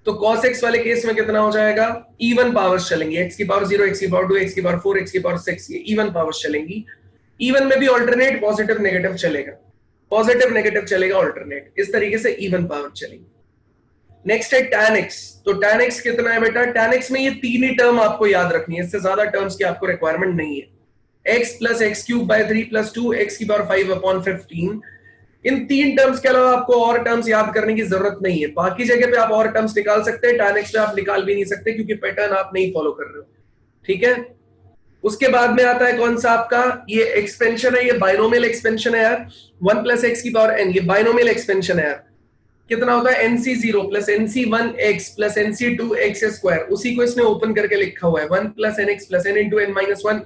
तो cos x वाले केस में कितना हो जाएगा, इवन पावर्स चलेंगी, x की पावर 0, x की पावर 2, x की पावर 4, x की पावर 6, ये इवन पावर्स चलेंगी। इवन में भी ऑल्टरनेट पॉजिटिव नेगेटिव चलेगा, पॉजिटिव नेगेटिव चलेगा ऑल्टरनेट, इस तरीके से इवन पावर चलेगी। नेक्स्ट है tan x, तो tan x कितना है बेटा, tan x में ये तीन ही टर्म आपको याद रखनी है, इससे ज्यादा टर्म्स की आपको रिक्वायरमेंट नहीं है। x plus x cube by 3 plus 2, x की पावर 5 अपॉन 15। इन तीन टर्म्स के अलावा आपको और टर्म्स याद करने की जरूरत नहीं है, बाकी जगह पे आप और टर्म्स निकाल सकते हैं, tan x में आप निकाल भी नहीं सकते क्योंकि पैटर्न आप नहीं फॉलो कर रहे हो, ठीक है। उसके बाद में आता है कौन सा आपका, ये एक्सपेंशन है, ये बाइनोमियल एक्सपेंशन है यार, 1 प्लस एक्स की पावर n, ये बाइनोमियल एक्सपेंशन है यार। कितना होता है, nc0 plus nc1x plus nc2x square, उसी को इसने ओपन करके लिखा हुआ है, 1 plus nx plus n into n minus 1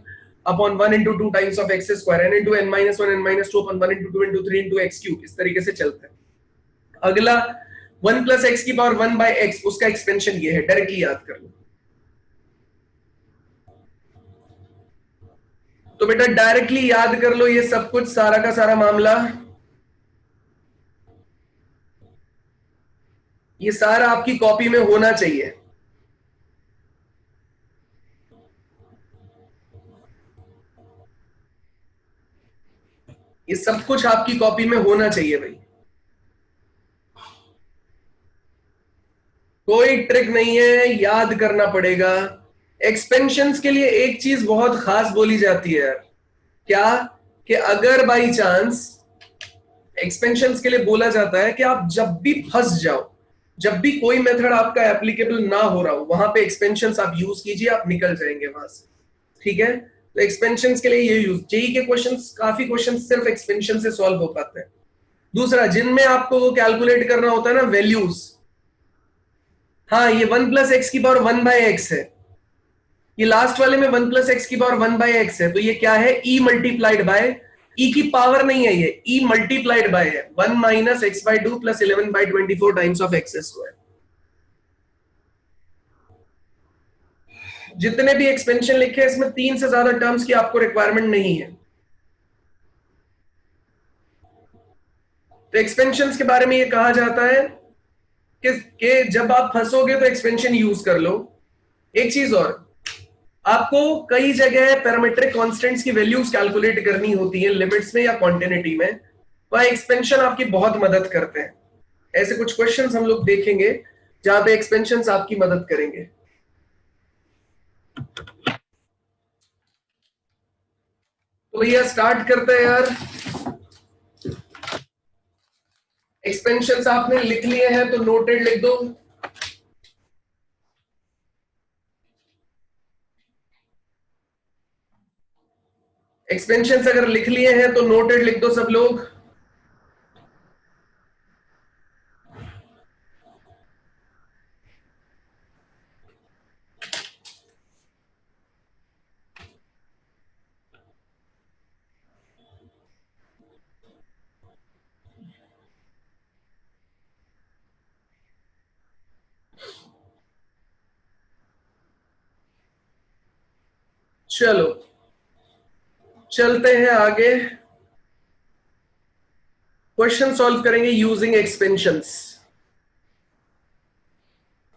upon 1 into 2 times of x square, n into n minus 1 n minus 2 upon 1 into 2 into 3 into x cube, इस तरीके से चलता है। अगला 1 प्लस एक्स की पावर 1 बाई एक्स, उसका एक्सपेंशन ये है, डायरेक्टली याद कर लो। तो बेटा डायरेक्टली याद कर लो ये सब कुछ, सारा का सारा मामला, ये सारा आपकी कॉपी में होना चाहिए। ये सब कुछ आपकी कॉपी में होना चाहिए भाई, कोई ट्रिक नहीं है, याद करना पड़ेगा। एक्सपेंशंस के लिए एक चीज बहुत खास बोली जाती है यार, क्या, कि अगर बाई चांस एक्सपेंशंस के लिए बोला जाता है कि आप जब भी फंस जाओ, जब भी कोई मेथड आपका एप्लीकेबल ना हो रहा हो, वहां पे एक्सपेंशंस आप यूज कीजिए, आप निकल जाएंगे वहां से, ठीक है। तो एक्सपेंशंस के लिए ये यूज, जेई के क्वेश्चंस, काफी क्वेश्चंस सिर्फ एक्सपेंशन से सॉल्व हो पाते हैं। दूसरा, जिनमें आपको वो कैलकुलेट करना होता है ना वैल्यूज, हाँ ये 1 प्लस एक्स की पावर 1 बाई एक्स है, ये लास्ट वाले में 1 प्लस एक्स की पावर 1 बाई एक्स है, तो ये क्या है, e मल्टीप्लाइड बाय, e की पावर नहीं है ये, e मल्टीप्लाइड बाय है, 1 minus x by 2 plus 11 by 24 times of x square. जितने भी एक्सपेंशन लिखे इसमें 3 से ज्यादा टर्म्स की आपको रिक्वायरमेंट नहीं है। तो एक्सपेंशंस के बारे में ये कहा जाता है कि जब आप फंसोगे तो एक्सपेंशन यूज कर लो। एक चीज और, आपको कई जगह पैरामीट्रिक कांस्टेंट्स की वैल्यूज कैलकुलेट करनी होती है, लिमिट्स में या क्वांटिटी में, वह एक्सपेंशन आपकी बहुत मदद करते हैं। ऐसे कुछ क्वेश्चंस हम लोग देखेंगे जहां पे एक्सपेंशंस आपकी मदद करेंगे। तो भैया स्टार्ट करते हैं यार। एक्सपेंशंस आपने लिख लिए हैं तो नोटेड लिख दो। एक्सपेंशंस अगर लिख लिए हैं तो नोटेड लिख दो सब लोग। चलो चलते हैं आगे। क्वेश्चन सॉल्व करेंगे यूजिंग एक्सपेंशंस।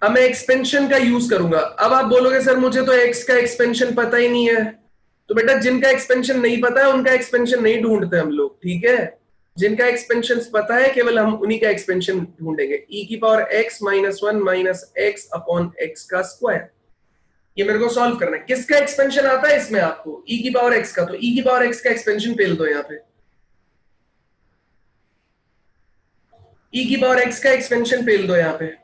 अब मैं एक्सपेंशन का यूज करूंगा। अब आप बोलोगे सर मुझे तो एक्स का एक्सपेंशन पता ही नहीं है। तो बेटा जिनका एक्सपेंशन नहीं पता है उनका एक्सपेंशन नहीं ढूंढते हम लोग, ठीक है। जिनका एक्सपेंशन पता है केवल हम उन्हीं का एक्सपेंशन ढूंढेंगे। e की power x minus 1 minus x upon x का स्क्वायर, ये मेरे को सॉल्व करना है। किसका एक्सपेंशन आता है इसमें आपको? e की पावर x का। तो e की पावर x का एक्सपेंशन पेल दो यहाँ पे। e की पावर x का एक्सपेंशन पेल दो यहाँ पे।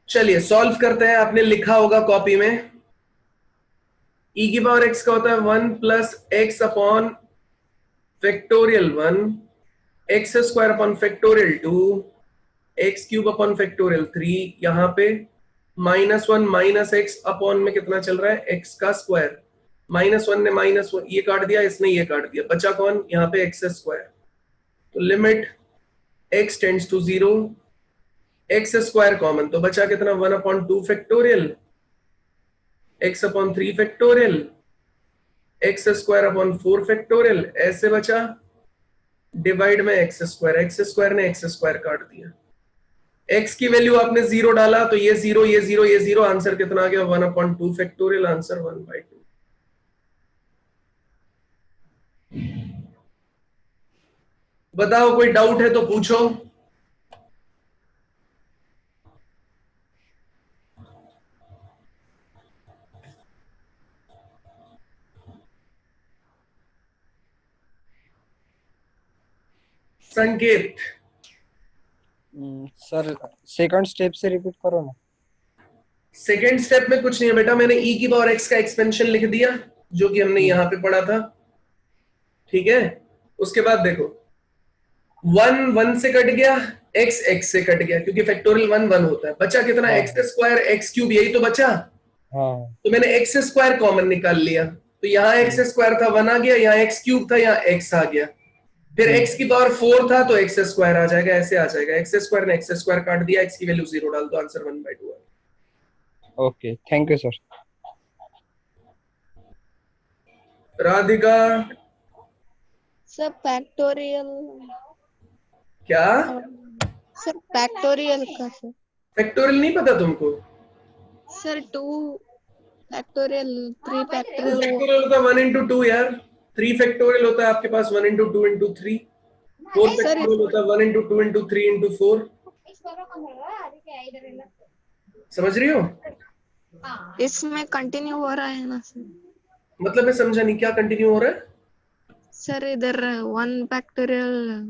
चलिए सॉल्व करते हैं। आपने लिखा होगा कॉपी में। e की पावर x का होता है 1 plus x upon factorial 1, x square upon factorial 2, x cube upon factorial 3, यहाँ पे माइनस 1 माइनस एक्स अपॉन में कितना चल रहा है? एक्स का स्क्वायर। माइनस 1 ने माइनस 1 ये काट दिया, इसने ये काट दिया, बचा कौन? यहाँ पे एक्स स्क्वायर। तो limit x tends to 0, x square common, तो बचा कितना? 1 अपॉन 2 factorial, x upon 3 factorial, x square upon 4 factorial, ऐसे बचा। डिवाइड में एक्स स्क्वायर ने एक्स स्क्वायर काट दिया। x की वैल्यू आपने 0 डाला तो ये 0 ये 0 ये 0, आंसर कितना आ गया? 1 अपॉन 2 फैक्टोरियल, आंसर 1/2। बताओ कोई डाउट है तो पूछो। संकेत सर सेकंड स्टेप से रिपीट करो ना। सेकेंड स्टेप में कुछ नहीं है बेटा, मैंने e की पावर x का एक्सपेंशन लिख दिया जो कि हमने यहां पे पढ़ा था, ठीक है। उसके बाद देखो 1 1 से कट गया, x x से कट गया क्योंकि फैक्टोरियल 1 1 होता है। बचा कितना? एक्स स्क्वायर एक्स क्यूब, यही तो बचा। तो मैंने एक्स स्क्वायर कॉमन निकाल लिया, तो यहाँ एक्स स्क्वायर था 1 आ गया, यहाँ एक्स क्यूब था यहाँ x आ गया। फिर x की पावर 4 था तो एक्स स्क्वायर आ जाएगा, ऐसे आ जाएगा। एक्स स्क्वायर ने एक्स स्क्वायर काट दिया, x की वैल्यू 0 डाल दो, आंसर 1/2 है। Okay thank you sir. Radhika sir factorial क्या? सर फैक्टोरियल का सर। फैक्टोरियल नहीं पता तुमको? सर 2 फैक्टोरियल 3 फैक्टोरियल फैक्टोरियल होता है 1 into 2 यार। 3 फैक्टोरियल होता है आपके पास 1 into 2 into 3। 4 फैक्टोरियल होता है 1 into 2 into 3 into 4। समझ रही हो? इसमें कंटिन्यू हो रहा है ना सर? मतलब मैं समझा नहीं, क्या कंटिन्यू हो रहा है? सर इधर 1 factorial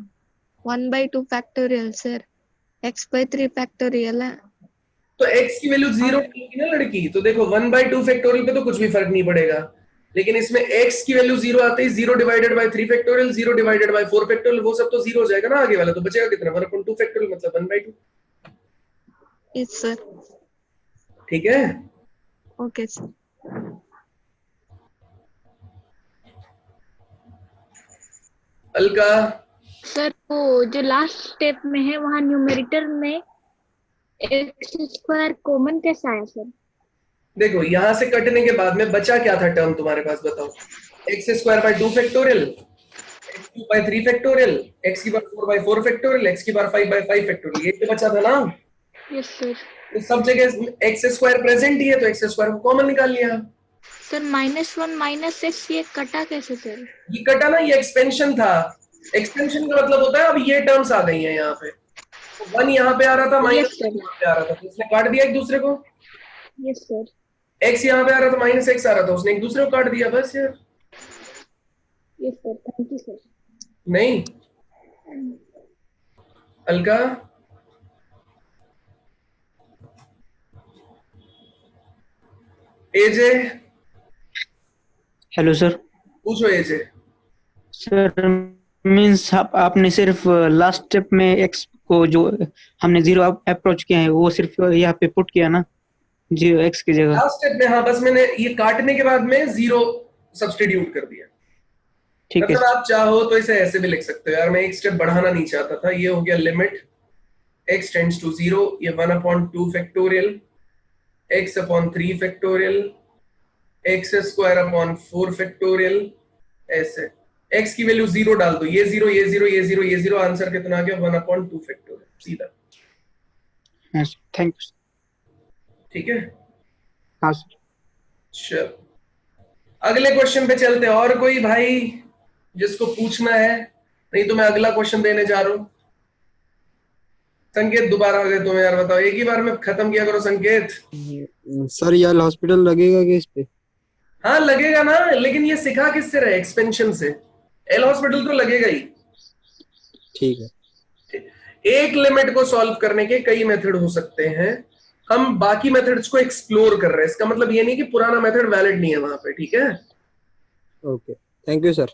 1/2 factorial sir, x/3 factorial है। तो x की वैल्यू 0 होगी ना लड़की, तो देखो 1/2 फैक्टोरियल पे तो कुछ भी फर्क नहीं पड़ेगा, लेकिन इसमें x की वैल्यू 0 आते ही 0 divided by 3 factorial, 0 divided by 4 factorial, वो सब तो 0 हो जाएगा ना आगे वाला। तो बचेगा कितना? 1/2 फैक्टोरियल मतलब 1/2। Yes sir. ठीक है, ओके सर। अलका सर वो जो लास्ट स्टेप में है वहाँ न्यूमेरेटर में एक्स स्क्वायर कॉमन कैसा आया सर? देखो यहां से कटने के बाद में बचा क्या था टर्म तुम्हारे पास, बताओ। X square by 2 factorial, x cube by 3 factorial, x की पावर 4 बाय 4 फैक्टोरियल, एक्स की पावर 5 बाय 5 फैक्टोरियल, ये तो बचा था ना। Yes sir. तो सब जगह एक्स स्क्वायर प्रेजेंट ही है तो एक्स स्क्वायर को कॉमन निकाल लिया। सर -1 -x ये कटा कैसे सर? ये कटा ना, ये एक्सपेंशन था। एक्सपेंशन का मतलब होता है अब ये टर्म्स आ गई हैं यहाँ पे। तो 1 यहाँ पे आ रहा था, यस माइनस सर। यहाँ पे आ रहा था, तो उसने काट दिया एक दूसरे को। Yes sir. x यहाँ पे आ रहा था, -x आ रहा था, उसने एक दूसरे को काट दिया, बस यार। Yes sir, thank you sir. नहीं अलका, एजे, हेलो सर। पूछो एजे। सर मीन्स आपने सिर्फ लास्ट स्टेप में एक्स को जो हमने जीरो अप्रोच किया है वो सिर्फ यहाँ पे पुट किया ना, जीरो एक्स की जगह। लास्ट स्टेप में हाँ, बस मैंने ये काटने के बाद में 0 सब्सटीट्यूट कर दिया। ठीक है मतलब आप चाहो तो इसे ऐसे भी लिख सकते हो यार, मैं एक स्टेप बढ़ाना नहीं चाहता था। ये हो गया लिमिट x टेंड्स टू 0, ये 1/2 factorial x/3 factorial x² 4 factorial, ऐसे x की वैल्यू 0 डाल दो, ये 0 ये 0 ये 0 ये 0, आंसर कितना आ गया 1/2 फैक्टोरियल, सीधा। Thank you. ठीक है हाँ सर। चलो अगले क्वेश्चन पे चलते हैं। और कोई भाई जिसको पूछना है? नहीं तो मैं अगला क्वेश्चन देने जा रहा हूं। संकेत दोबारा आ गए तुम यार, बताओ, एक ही बार में खत्म किया करो संकेत। सर यार हॉस्पिटल लगेगा क्या इस पे? हाँ लगेगा ना, लेकिन ये सिखा किससे रहे? एक्सपेंशन से। एल हॉस्पिटल तो लगेगा ही। ठीक है। एक लिमिट को सॉल्व करने के कई मेथड हो सकते हैं, हम बाकी मेथड्स को एक्सप्लोर कर रहे हैं। इसका मतलब ये नहीं कि पुराना मेथड वैलिड नहीं है वहां पे, ठीक है? Okay thank you sir.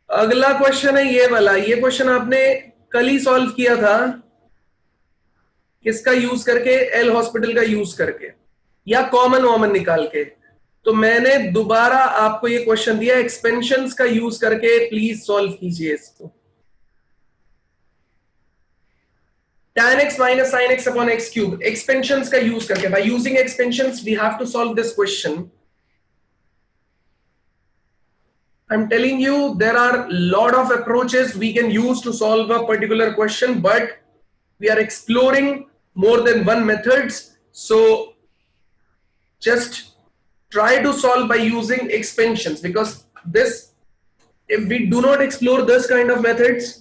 अगला क्वेश्चन है ये वाला। ये क्वेश्चन आपने कल ही सॉल्व किया था। किसका यूज करके? एल हॉस्पिटल का यूज करके, या कॉमन वॉमन निकाल के। तो मैंने दोबारा आपको ये क्वेश्चन दिया, एक्सपेंशंस का यूज करके प्लीज सॉल्व कीजिए इसको। tan x minus sin x upon x cube, expansions का यूज करके। by using expansions we have to solve this question. I'm telling you there are lot of approaches we can use to solve a particular question, but we are exploring more than one methods, so just try to solve by using expansions, because this, if we do not explore this kind of methods,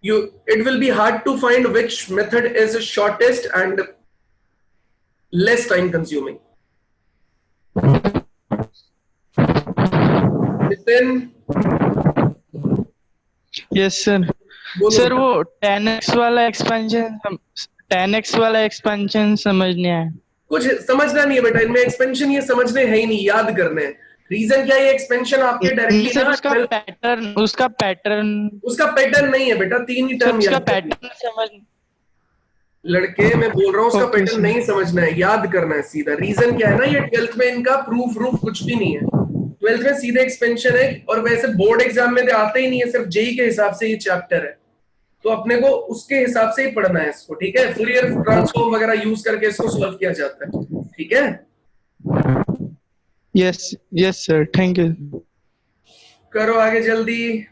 it will be hard to find which method is shortest and less time consuming. Nitin, yes sir. Sir वो 10x वाला expansion समझ नहीं आया। कुछ समझना नहीं है बेटा इनमें, एक्सपेंशन ये समझने है ही नहीं, याद करने हैं। रीजन क्या है? एक्सपेंशन आपके डायरेक्टली सर ना उसका पैटर्न नहीं है बेटा, 3 ही टर्म याद करने हैं। समझ लड़के मैं बोल रहा हूँ उसका Okay, पैटर्न sir. नहीं समझना है, याद करना है सीधा। रीजन क्या है ना, ये 12th में इनका प्रूफ कुछ भी नहीं है। 12th में सीधे एक्सपेंशन है, और वैसे बोर्ड एग्जाम में तो आते ही नहीं है, सिर्फ जेई के हिसाब से ये चैप्टर है, तो अपने को उसके हिसाब से ही पढ़ना है इसको, ठीक है? फूरियर ट्रांसफॉर्म वगैरह यूज करके इसको सॉल्व किया जाता है, ठीक है? Yes sir, thank you. करो आगे जल्दी।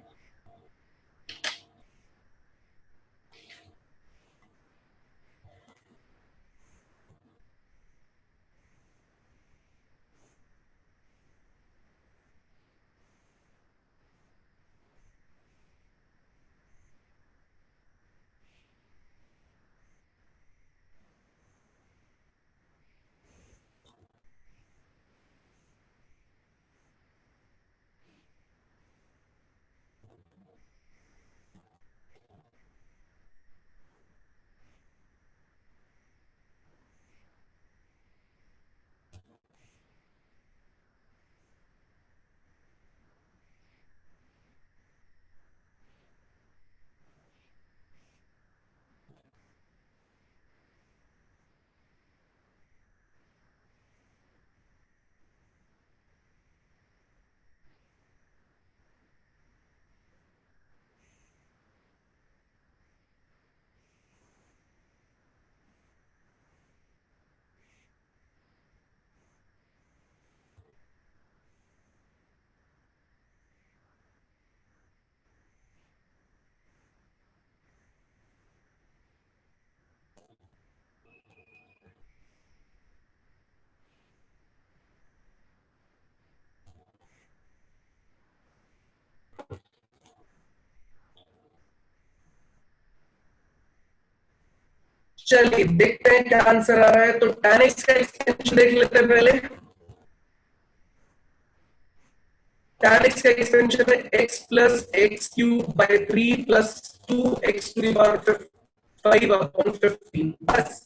चलिए देखते हैं क्या आंसर आ रहा है। तो tan x का एक्सपेंशन देख लेते हैं पहले। tan x का एक्सपेंशन है x plus x cube by 3 plus 2x to the power 5 upon 15। बस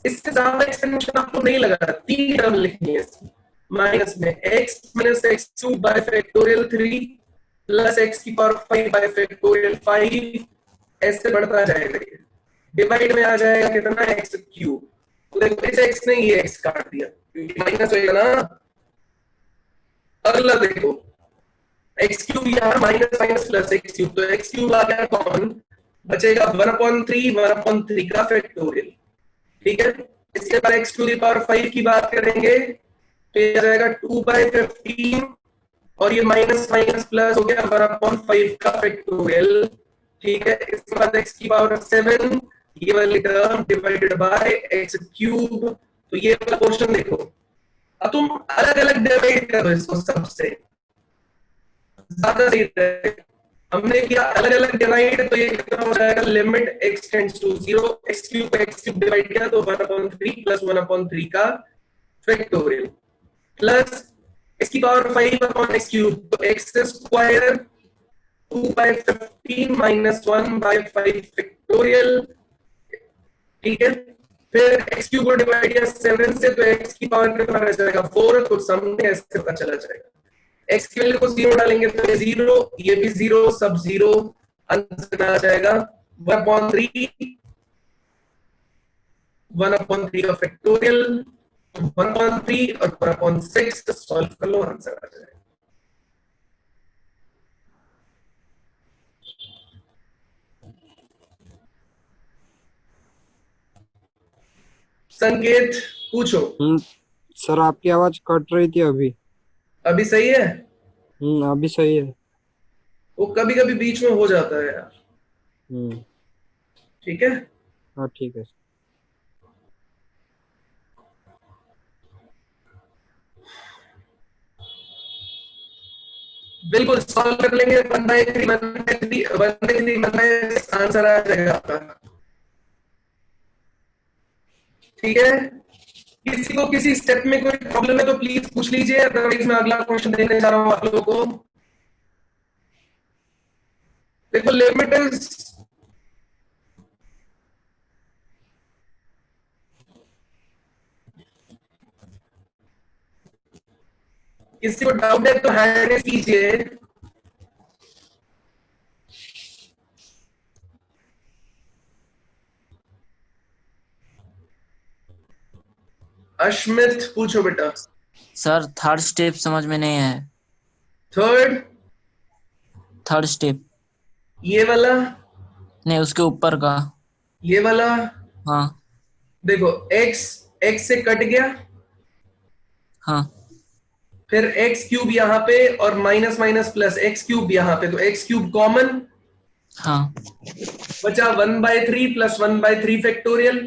इससे ज्यादा एक्सपेंशन आपको नहीं लगा, 3 टर्म लिखनी है माइनस में x minus x cube by factorial 3 plus x की पावर 5 बाई फैक्टोरियल 5, ऐसे बढ़ता जाएगा। डिवाइड में आ जाएगा कितना x क्यूब। तो देखो इस x ने ये x काट दिया क्योंकि माइनस होगा ना। अगला देखो x क्यूब यहाँ minus minus plus x cube, तो x क्यूब आ गया कॉमन, बचेगा 1/3 का फैक्टोरियल। ठीक है, इसके बाद x टू द पावर 5 की बात करेंगे तो ये आ जाएगा 2/15 और ये माइनस माइनस प्लस हो गया 1/5 का फैक्टोरियल। ठीक है, इसके बाद x की पावर 7 ये वाली term divided by x cube. तो ये वाला क्वेश्चन देखो, अब तुम अलग अलग डिवाइड करो इसको, सबसे ज्यादा सही रहेगा। हमने किया अलग अलग डिवाइड, तो ये कितना हो जाएगा, limit x tends to 0, x cube divide किया तो 1/3 प्लस 1/3 का फैक्टोरियल प्लस x की पावर 5 अपॉन x क्यूब, तो x स्क्वायर 2/15 माइनस 1/5 फैक्टोरियल। ठीक है, फिर x क्यूब को डिवाइड किया 7 से, तो x की पावर कितना रह जाएगा 4, तो सामने ऐसे पता चला जाएगा। x की वैल्यू को 0 डालेंगे तो ये 0, ये भी 0, सब 0, आंसर आ जाएगा 1/3 का फैक्टोरियल 1/3 और 1/6 सॉल्व कर लो, आंसर आ जाएगा। संकेत पूछो। सर आपकी आवाज कट रही थी अभी। अभी सही है? अभी सही है। वो कभी कभी बीच में हो जाता है यार। ठीक है, हाँ ठीक है। बिल्कुल सॉल्व कर लेंगे। 1/3 आंसर आ जाएगा आपका। ठीक है, किसी को किसी स्टेप में कोई प्रॉब्लम है तो प्लीज पूछ लीजिए, अदरवाइज मैं अगला क्वेश्चन देने जा रहा हूं आप लोगों को। देखो लिमिट इज किसी को डाउट है तो हैंड रेज कीजिए। अश्मित पूछो बेटा। सर थर्ड स्टेप समझ में नहीं है। थर्ड स्टेप ये वाला नहीं, उसके ऊपर का ये वाला। हाँ देखो x से कट गया, हाँ, फिर x क्यूब यहाँ पे और minus minus plus x cube यहाँ पे, तो x क्यूब कॉमन, हाँ, बचा 1/3 प्लस 1/3 फैक्टोरियल।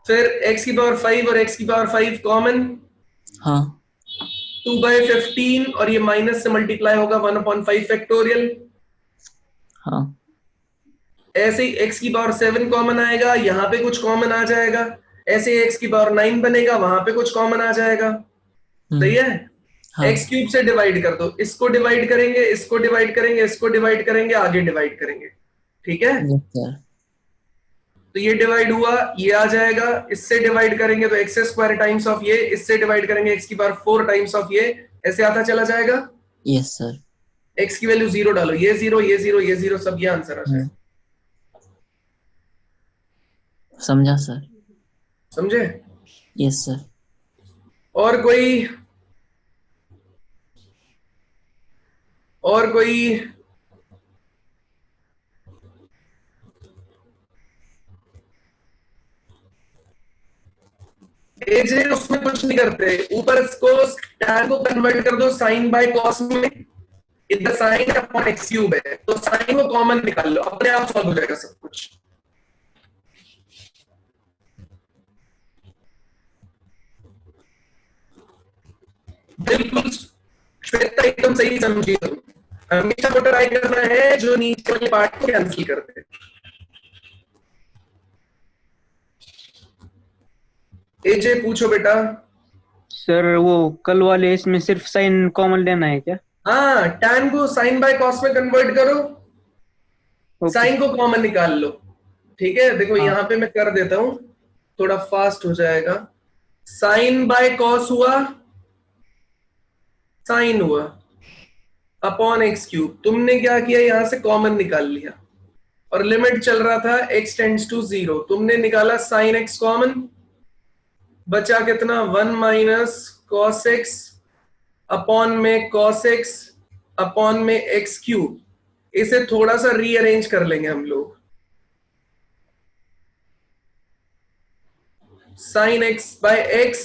फिर x की पावर 5 और x की पावर 5 कॉमन, हाँ, 2/15 और ये माइनस से मल्टीप्लाई होगा 1/5 फैक्टोरियल। हाँ, ऐसे ही x की पावर 7 कॉमन आएगा, यहाँ पे कुछ कॉमन आ जाएगा। ऐसे ही x की पावर 9 बनेगा, वहां पे कुछ कॉमन आ जाएगा। सही है? हाँ। x क्यूब से डिवाइड कर दो, इसको डिवाइड करेंगे, इसको डिवाइड करेंगे, इसको डिवाइड करेंगे, आगे डिवाइड करेंगे। ठीक है, तो ये डिवाइड हुआ, ये आ जाएगा। इससे डिवाइड करेंगे तो एक्स स्क्वायर टाइम्स ऑफ ये, इससे डिवाइड करेंगे x की पावर 4 टाइम्स ऑफ ये, ऐसे आता चला जाएगा। Yes sir. x की वैल्यू 0 डालो, ये 0, ये 0, ये 0, सब ये आंसर आ जाएगा। समझा सर। समझे? Yes sir. और कोई एजे उसमें कुछ नहीं करते, ऊपर इसको tan को कन्वर्ट कर दो साइन बाय कॉस में, इधर साइन अपॉन एक्स क्यूब है, तो साइन को कॉमन निकाल लो, अपने आप सॉल्व हो जाएगा सब कुछ। बिल्कुल श्वेता एकदम सही समझी तुम। हमेशा को ट्राई करना है जो नीचे वाले पार्ट को कैंसिल कर दे। एजे पूछो बेटा। सर वो कल वाले इसमें सिर्फ साइन कॉमन लेना है क्या? हाँ, tan को sin बाय cos में कन्वर्ट करो, साइन को कॉमन निकाल लो। ठीक है, देखो हाँ। यहां पे मैं कर देता हूं, थोड़ा फास्ट हो जाएगा। साइन बाय कॉस हुआ, साइन हुआ अपॉन एक्स क्यूब। तुमने क्या किया, यहां से कॉमन निकाल लिया और लिमिट चल रहा था x टेंड्स टू 0। तुमने निकाला साइन एक्स कॉमन, बचा कितना 1 माइनस कॉस एक्स अपॉन में कॉस एक्स अपॉन में एक्स क्यूब। इसे थोड़ा सा रीअरेंज कर लेंगे हम लोग। Sine x by x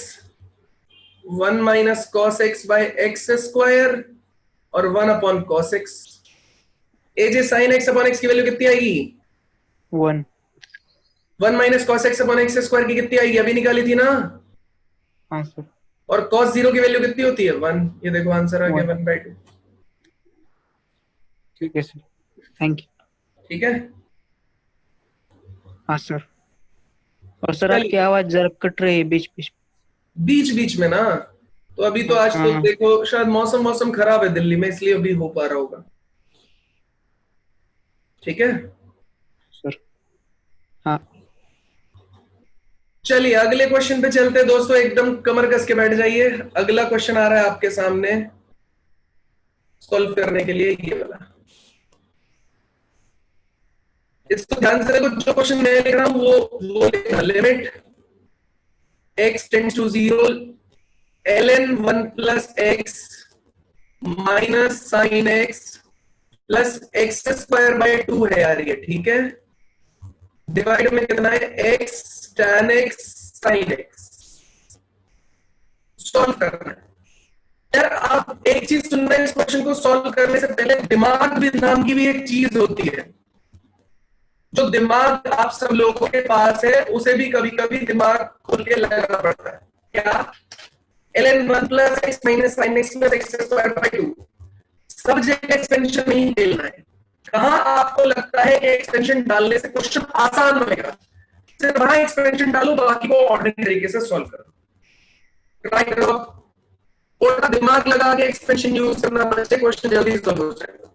1 minus cos x by x square और 1 अपॉन cos x. AJ sine x upon x की वैल्यू कितनी आएगी? 1। 1 minus cos x upon x square की कितनी आएगी? अभी निकाली थी ना। हाँ सर। और cos 0 की वैल्यू कितनी होती है? 1। ये देखो आंसर आ गया 1। 1/2। ठीक है सर, थैंक यू। ठीक है, हाँ सर। और सर आपकी आवाज जरा कट रही है बीच बीच। बीच बीच में ना, तो अभी तो आज तो हाँ देखो शायद मौसम मौसम खराब है दिल्ली में, इसलिए अभी हो पा रहा होगा। ठीक है सर। हाँ चलिए अगले क्वेश्चन पे चलते हैं दोस्तों, एकदम कमर कस के बैठ जाइए। अगला क्वेश्चन आ रहा है आपके सामने सॉल्व करने के लिए, ये वाला। इसको ध्यान से देखो, जो क्वेश्चन मैं लिख रहा हूं वो लिखना, limit x tends to 0 ln 1 plus x minus sine x plus x square by 2 है यार ये। ठीक है, डिवाइड में कितना है? x tan x sin x। Solve करना है यार। आप एक चीज सुनना है, इस क्वेश्चन को सॉल्व करने से पहले दिमाग भी नाम की भी एक चीज होती है। जो दिमाग आप सब लोगों के पास है उसे भी कभी कभी दिमाग खोल के लगाना पड़ता है। क्या? ln 1 plus x minus sine x plus x square by 2। सब जगह एक्सपेंशन नहीं खेलना है। कहां आपको लगता है कि एक्सपेंशन डालने से क्वेश्चन आसान होगा, सिर्फ वहां एक्सपेंशन डालो, बाकी को ऑर्डिनरी तरीके से सॉल्व करो। ट्राई करो, थोड़ा दिमाग लगा के एक्सपेंशन यूज करना, बच्चे क्वेश्चन जल्दी सॉल्व हो जाएगा।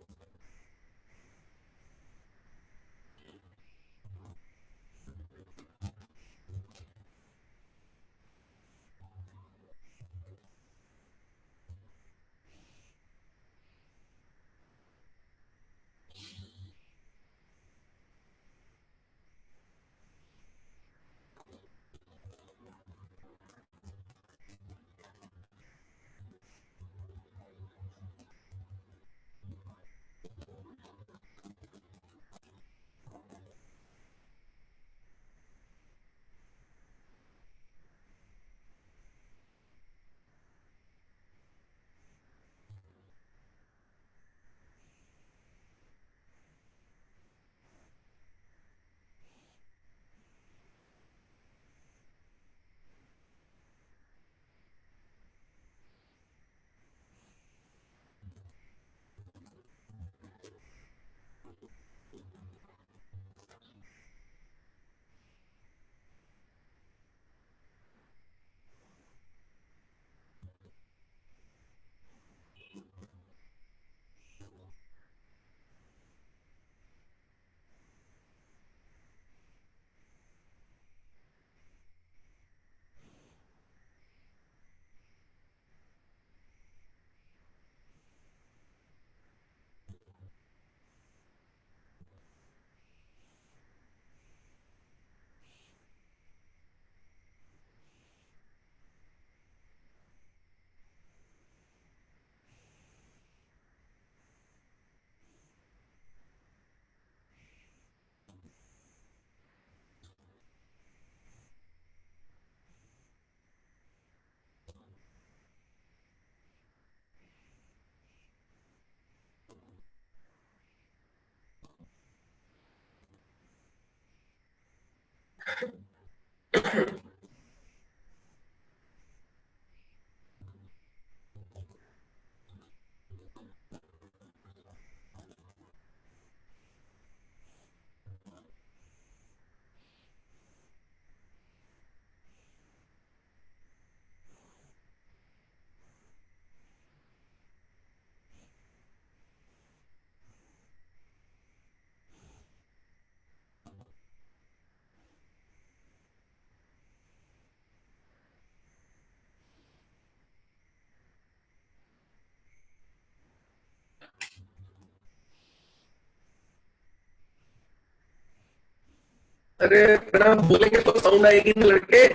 अरे बिना बोलेंगे तो साउंड आएगी ना लड़के,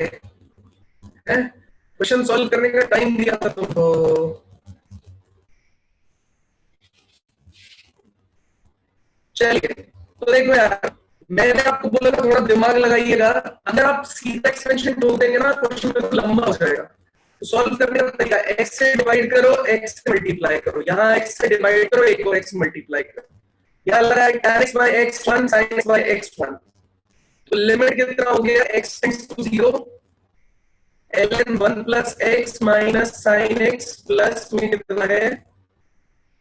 क्वेश्चन सॉल्व करने का टाइम दिया था तुमको। चलिए तो देखो यार, मैंने आपको बोला था थोड़ा दिमाग लगाइएगा। अगर आप सीधा एक्सपेंशन बोल देंगे ना क्वेश्चन तो लंबा हो जाएगा। तो सॉल्व करने का तरीका, x से डिवाइड करो, x से मल्टीप्लाई करो, यहाँ x से डिवाइड करो, एक और x मल्टीप्लाई करो, यहाँ लगा है tan x by x1 sin x by x1। तो लिमिट कितना हो गया, x tends to 0, ln 1 plus x minus sine x plus में कितना है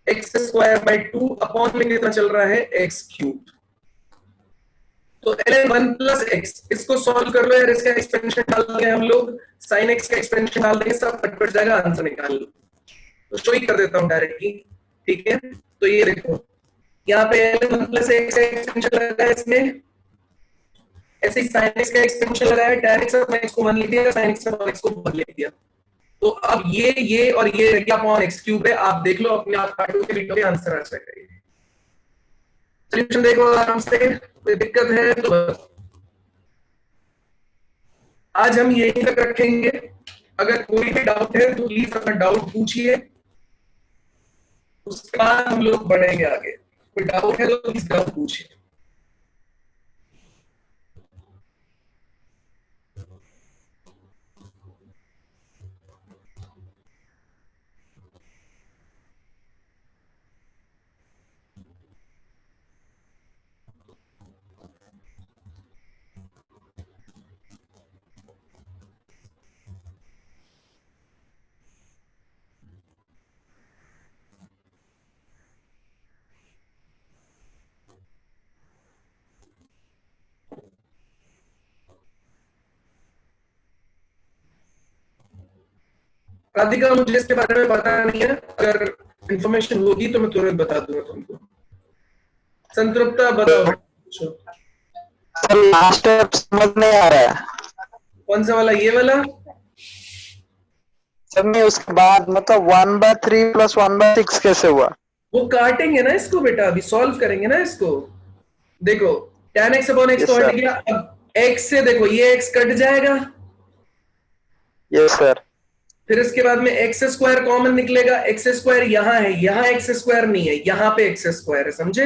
x स्क्वायर बाई 2 अपॉन में कितना चल रहा है x क्यूब। तो ln 1 प्लस x, इसको सॉल्व कर लो यार, इसका एक्सपेंशन डाल देंगे हम लोग, sin x का एक्सपेंशन डाल देंगे, सब कट जाएगा, आंसर निकाल लो। तो शो ही कर देता हूं डायरेक्टली, ठीक है। तो ये देखो यहाँ पे ln 1 प्लस x का एक्सपेंशन लगा है इसमें, ऐसे ही sin x का एक्सपेंशन लगा है, tan x अपॉन x को 1 लिख दिया, sin x अपॉन x को 1 लिख दिया। तो अब ये और ये अपॉन x क्यूब है, आप देख लो अपने आप, काटो के वीडियो के आंसर आ जाएगा। सॉल्यूशन देखो आराम से, कोई दिक्कत है तो आज हम यहीं तक रखेंगे। अगर कोई भी डाउट है तो प्लीज अपना डाउट पूछिए, उसके बाद हम लोग बढ़ेंगे आगे। कोई डाउट है तो प्लीज डाउट पूछिए। राधिका, मुझे इसके बारे में पता नहीं है, अगर इंफॉर्मेशन होगी तो मैं तुरंत बता दूंगा तुमको। संतृप्ता बताओ। सर लास्ट स्टेप समझ नहीं आ रहा है। कौन सा वाला, ये वाला? सर नहीं, उसके बाद मतलब 1/3 प्लस 1/6 कैसे हुआ? वो काटेंगे ना इसको बेटा, अभी सॉल्व करेंगे ना इसको। देखो tan x अपॉन x तो हट गया, अब x से देखो ये x कट जाएगा। Yes sir. फिर इसके बाद में एक्स स्क्वायर कॉमन निकलेगा, एक्स स्क्वायर यहाँ है, यहाँ एक्स स्क्वायर नहीं है, यहाँ पे एक्स स्क्वायर है, समझे?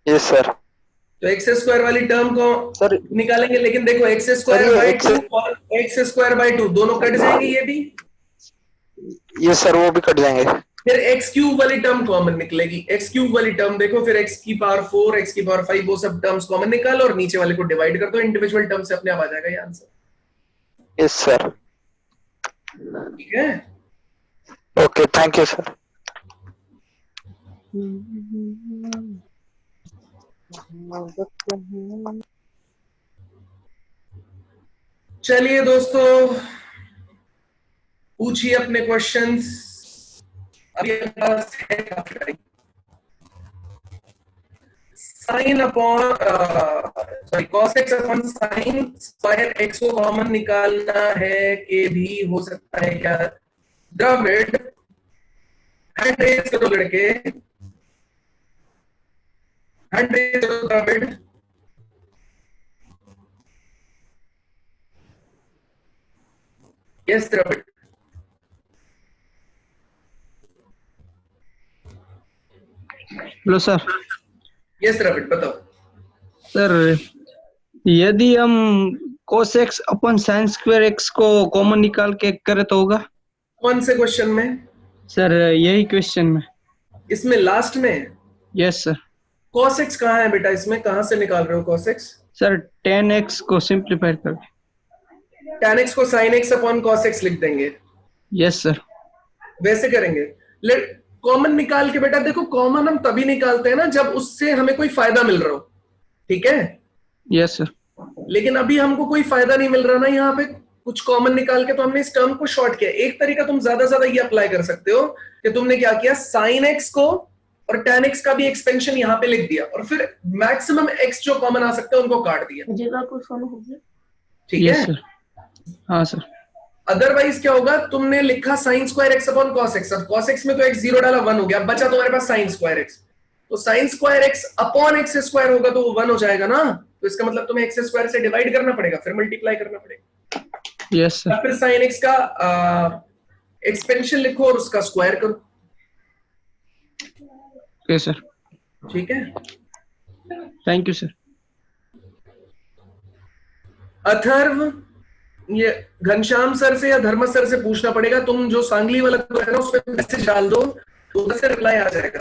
Yes sir. तो एक्स स्क्वायर वाली टर्म को सर निकालेंगे, लेकिन देखो एक्स स्क्वायर बाई 2 और एक्स स्क्वायर बाई 2 दोनों कट जाएंगे, ये भी। यस सर, वो भी कट जाएंगे। फिर एक्स क्यूब वाली टर्म कॉमन निकलेगी, एक्स क्यूब वाली टर्म देखो, फिर एक्स की पावर 4, एक्स की पावर 5, वो सब टर्म्स कॉमन निकालो और नीचे वाले को डिवाइड कर दो, इंडिविजुअल टर्म से अपने आप आ जाएगा ये आंसर। Yes sir. ठीक है, ओके, थैंक यू सर। चलिए दोस्तों, पूछिए अपने क्वेश्चंस, अभी अपने पास है काफी time. Sine upon cos x upon sine square x को कॉमन निकालना है कि भी हो सकता है क्या? द्रविड़, हैंड रेज करो लड़के, हैंड रेज करो Dravid. Yes Dravid. Hello sir. Yes Dravid, बताओ। सर यदि हम cos x upon sin square x को कॉमन निकाल के करे तो होगा? कौन से क्वेश्चन में? सर यही क्वेश्चन में। इसमें लास्ट में? Yes sir. cos x कहाँ है बेटा, इसमें कहाँ से निकाल रहे हो cos x? Sir tan x को सिंप्लीफाई करके tan x को sin x upon cos x लिख देंगे। Yes sir. वैसे करेंगे। कॉमन निकाल के बेटा देखो, कॉमन हम तभी निकालते हैं ना जब उससे हमें कोई फायदा मिल रहा हो, ठीक है? Yes sir. लेकिन अभी हमको कोई फायदा नहीं मिल रहा ना, यहाँ पे कुछ कॉमन निकाल के तो हमने इस टर्म को शॉर्ट किया। एक तरीका तुम ज्यादा ज्यादा ये अप्लाई कर सकते हो कि तुमने क्या किया, sin x को और tan x का भी एक्सपेंशन यहाँ पे लिख दिया और फिर मैक्सिमम x जो कॉमन आ सकते हैं उनको काट दिया। ठीक है? हाँ सर। अदरवाइज क्या होगा, तुमने लिखा sine square x upon cos x, अब कॉस एक्स में तो एक्स 0 डाला 1 हो गया, बचा तुम्हारे पास साइन स्क्वायर एक्स, तो sine square x upon x square होगा तो वो 1 हो जाएगा ना। तो इसका मतलब तुम्हें एक्स स्क्वायर से डिवाइड करना पड़ेगा, फिर मल्टीप्लाई करना पड़ेगा। Yes sir. फिर साइन एक्स का एक्सपेंशन लिखो और उसका स्क्वायर करो। Okay sir. ठीक है, थैंक यू सर। अथर्व, ये घनश्याम सर से या धर्म सर से पूछना पड़ेगा। तुम जो सांगली वाला है ना उसमें मैसेज डाल दो, तो उधर से रिप्लाई आ जाएगा।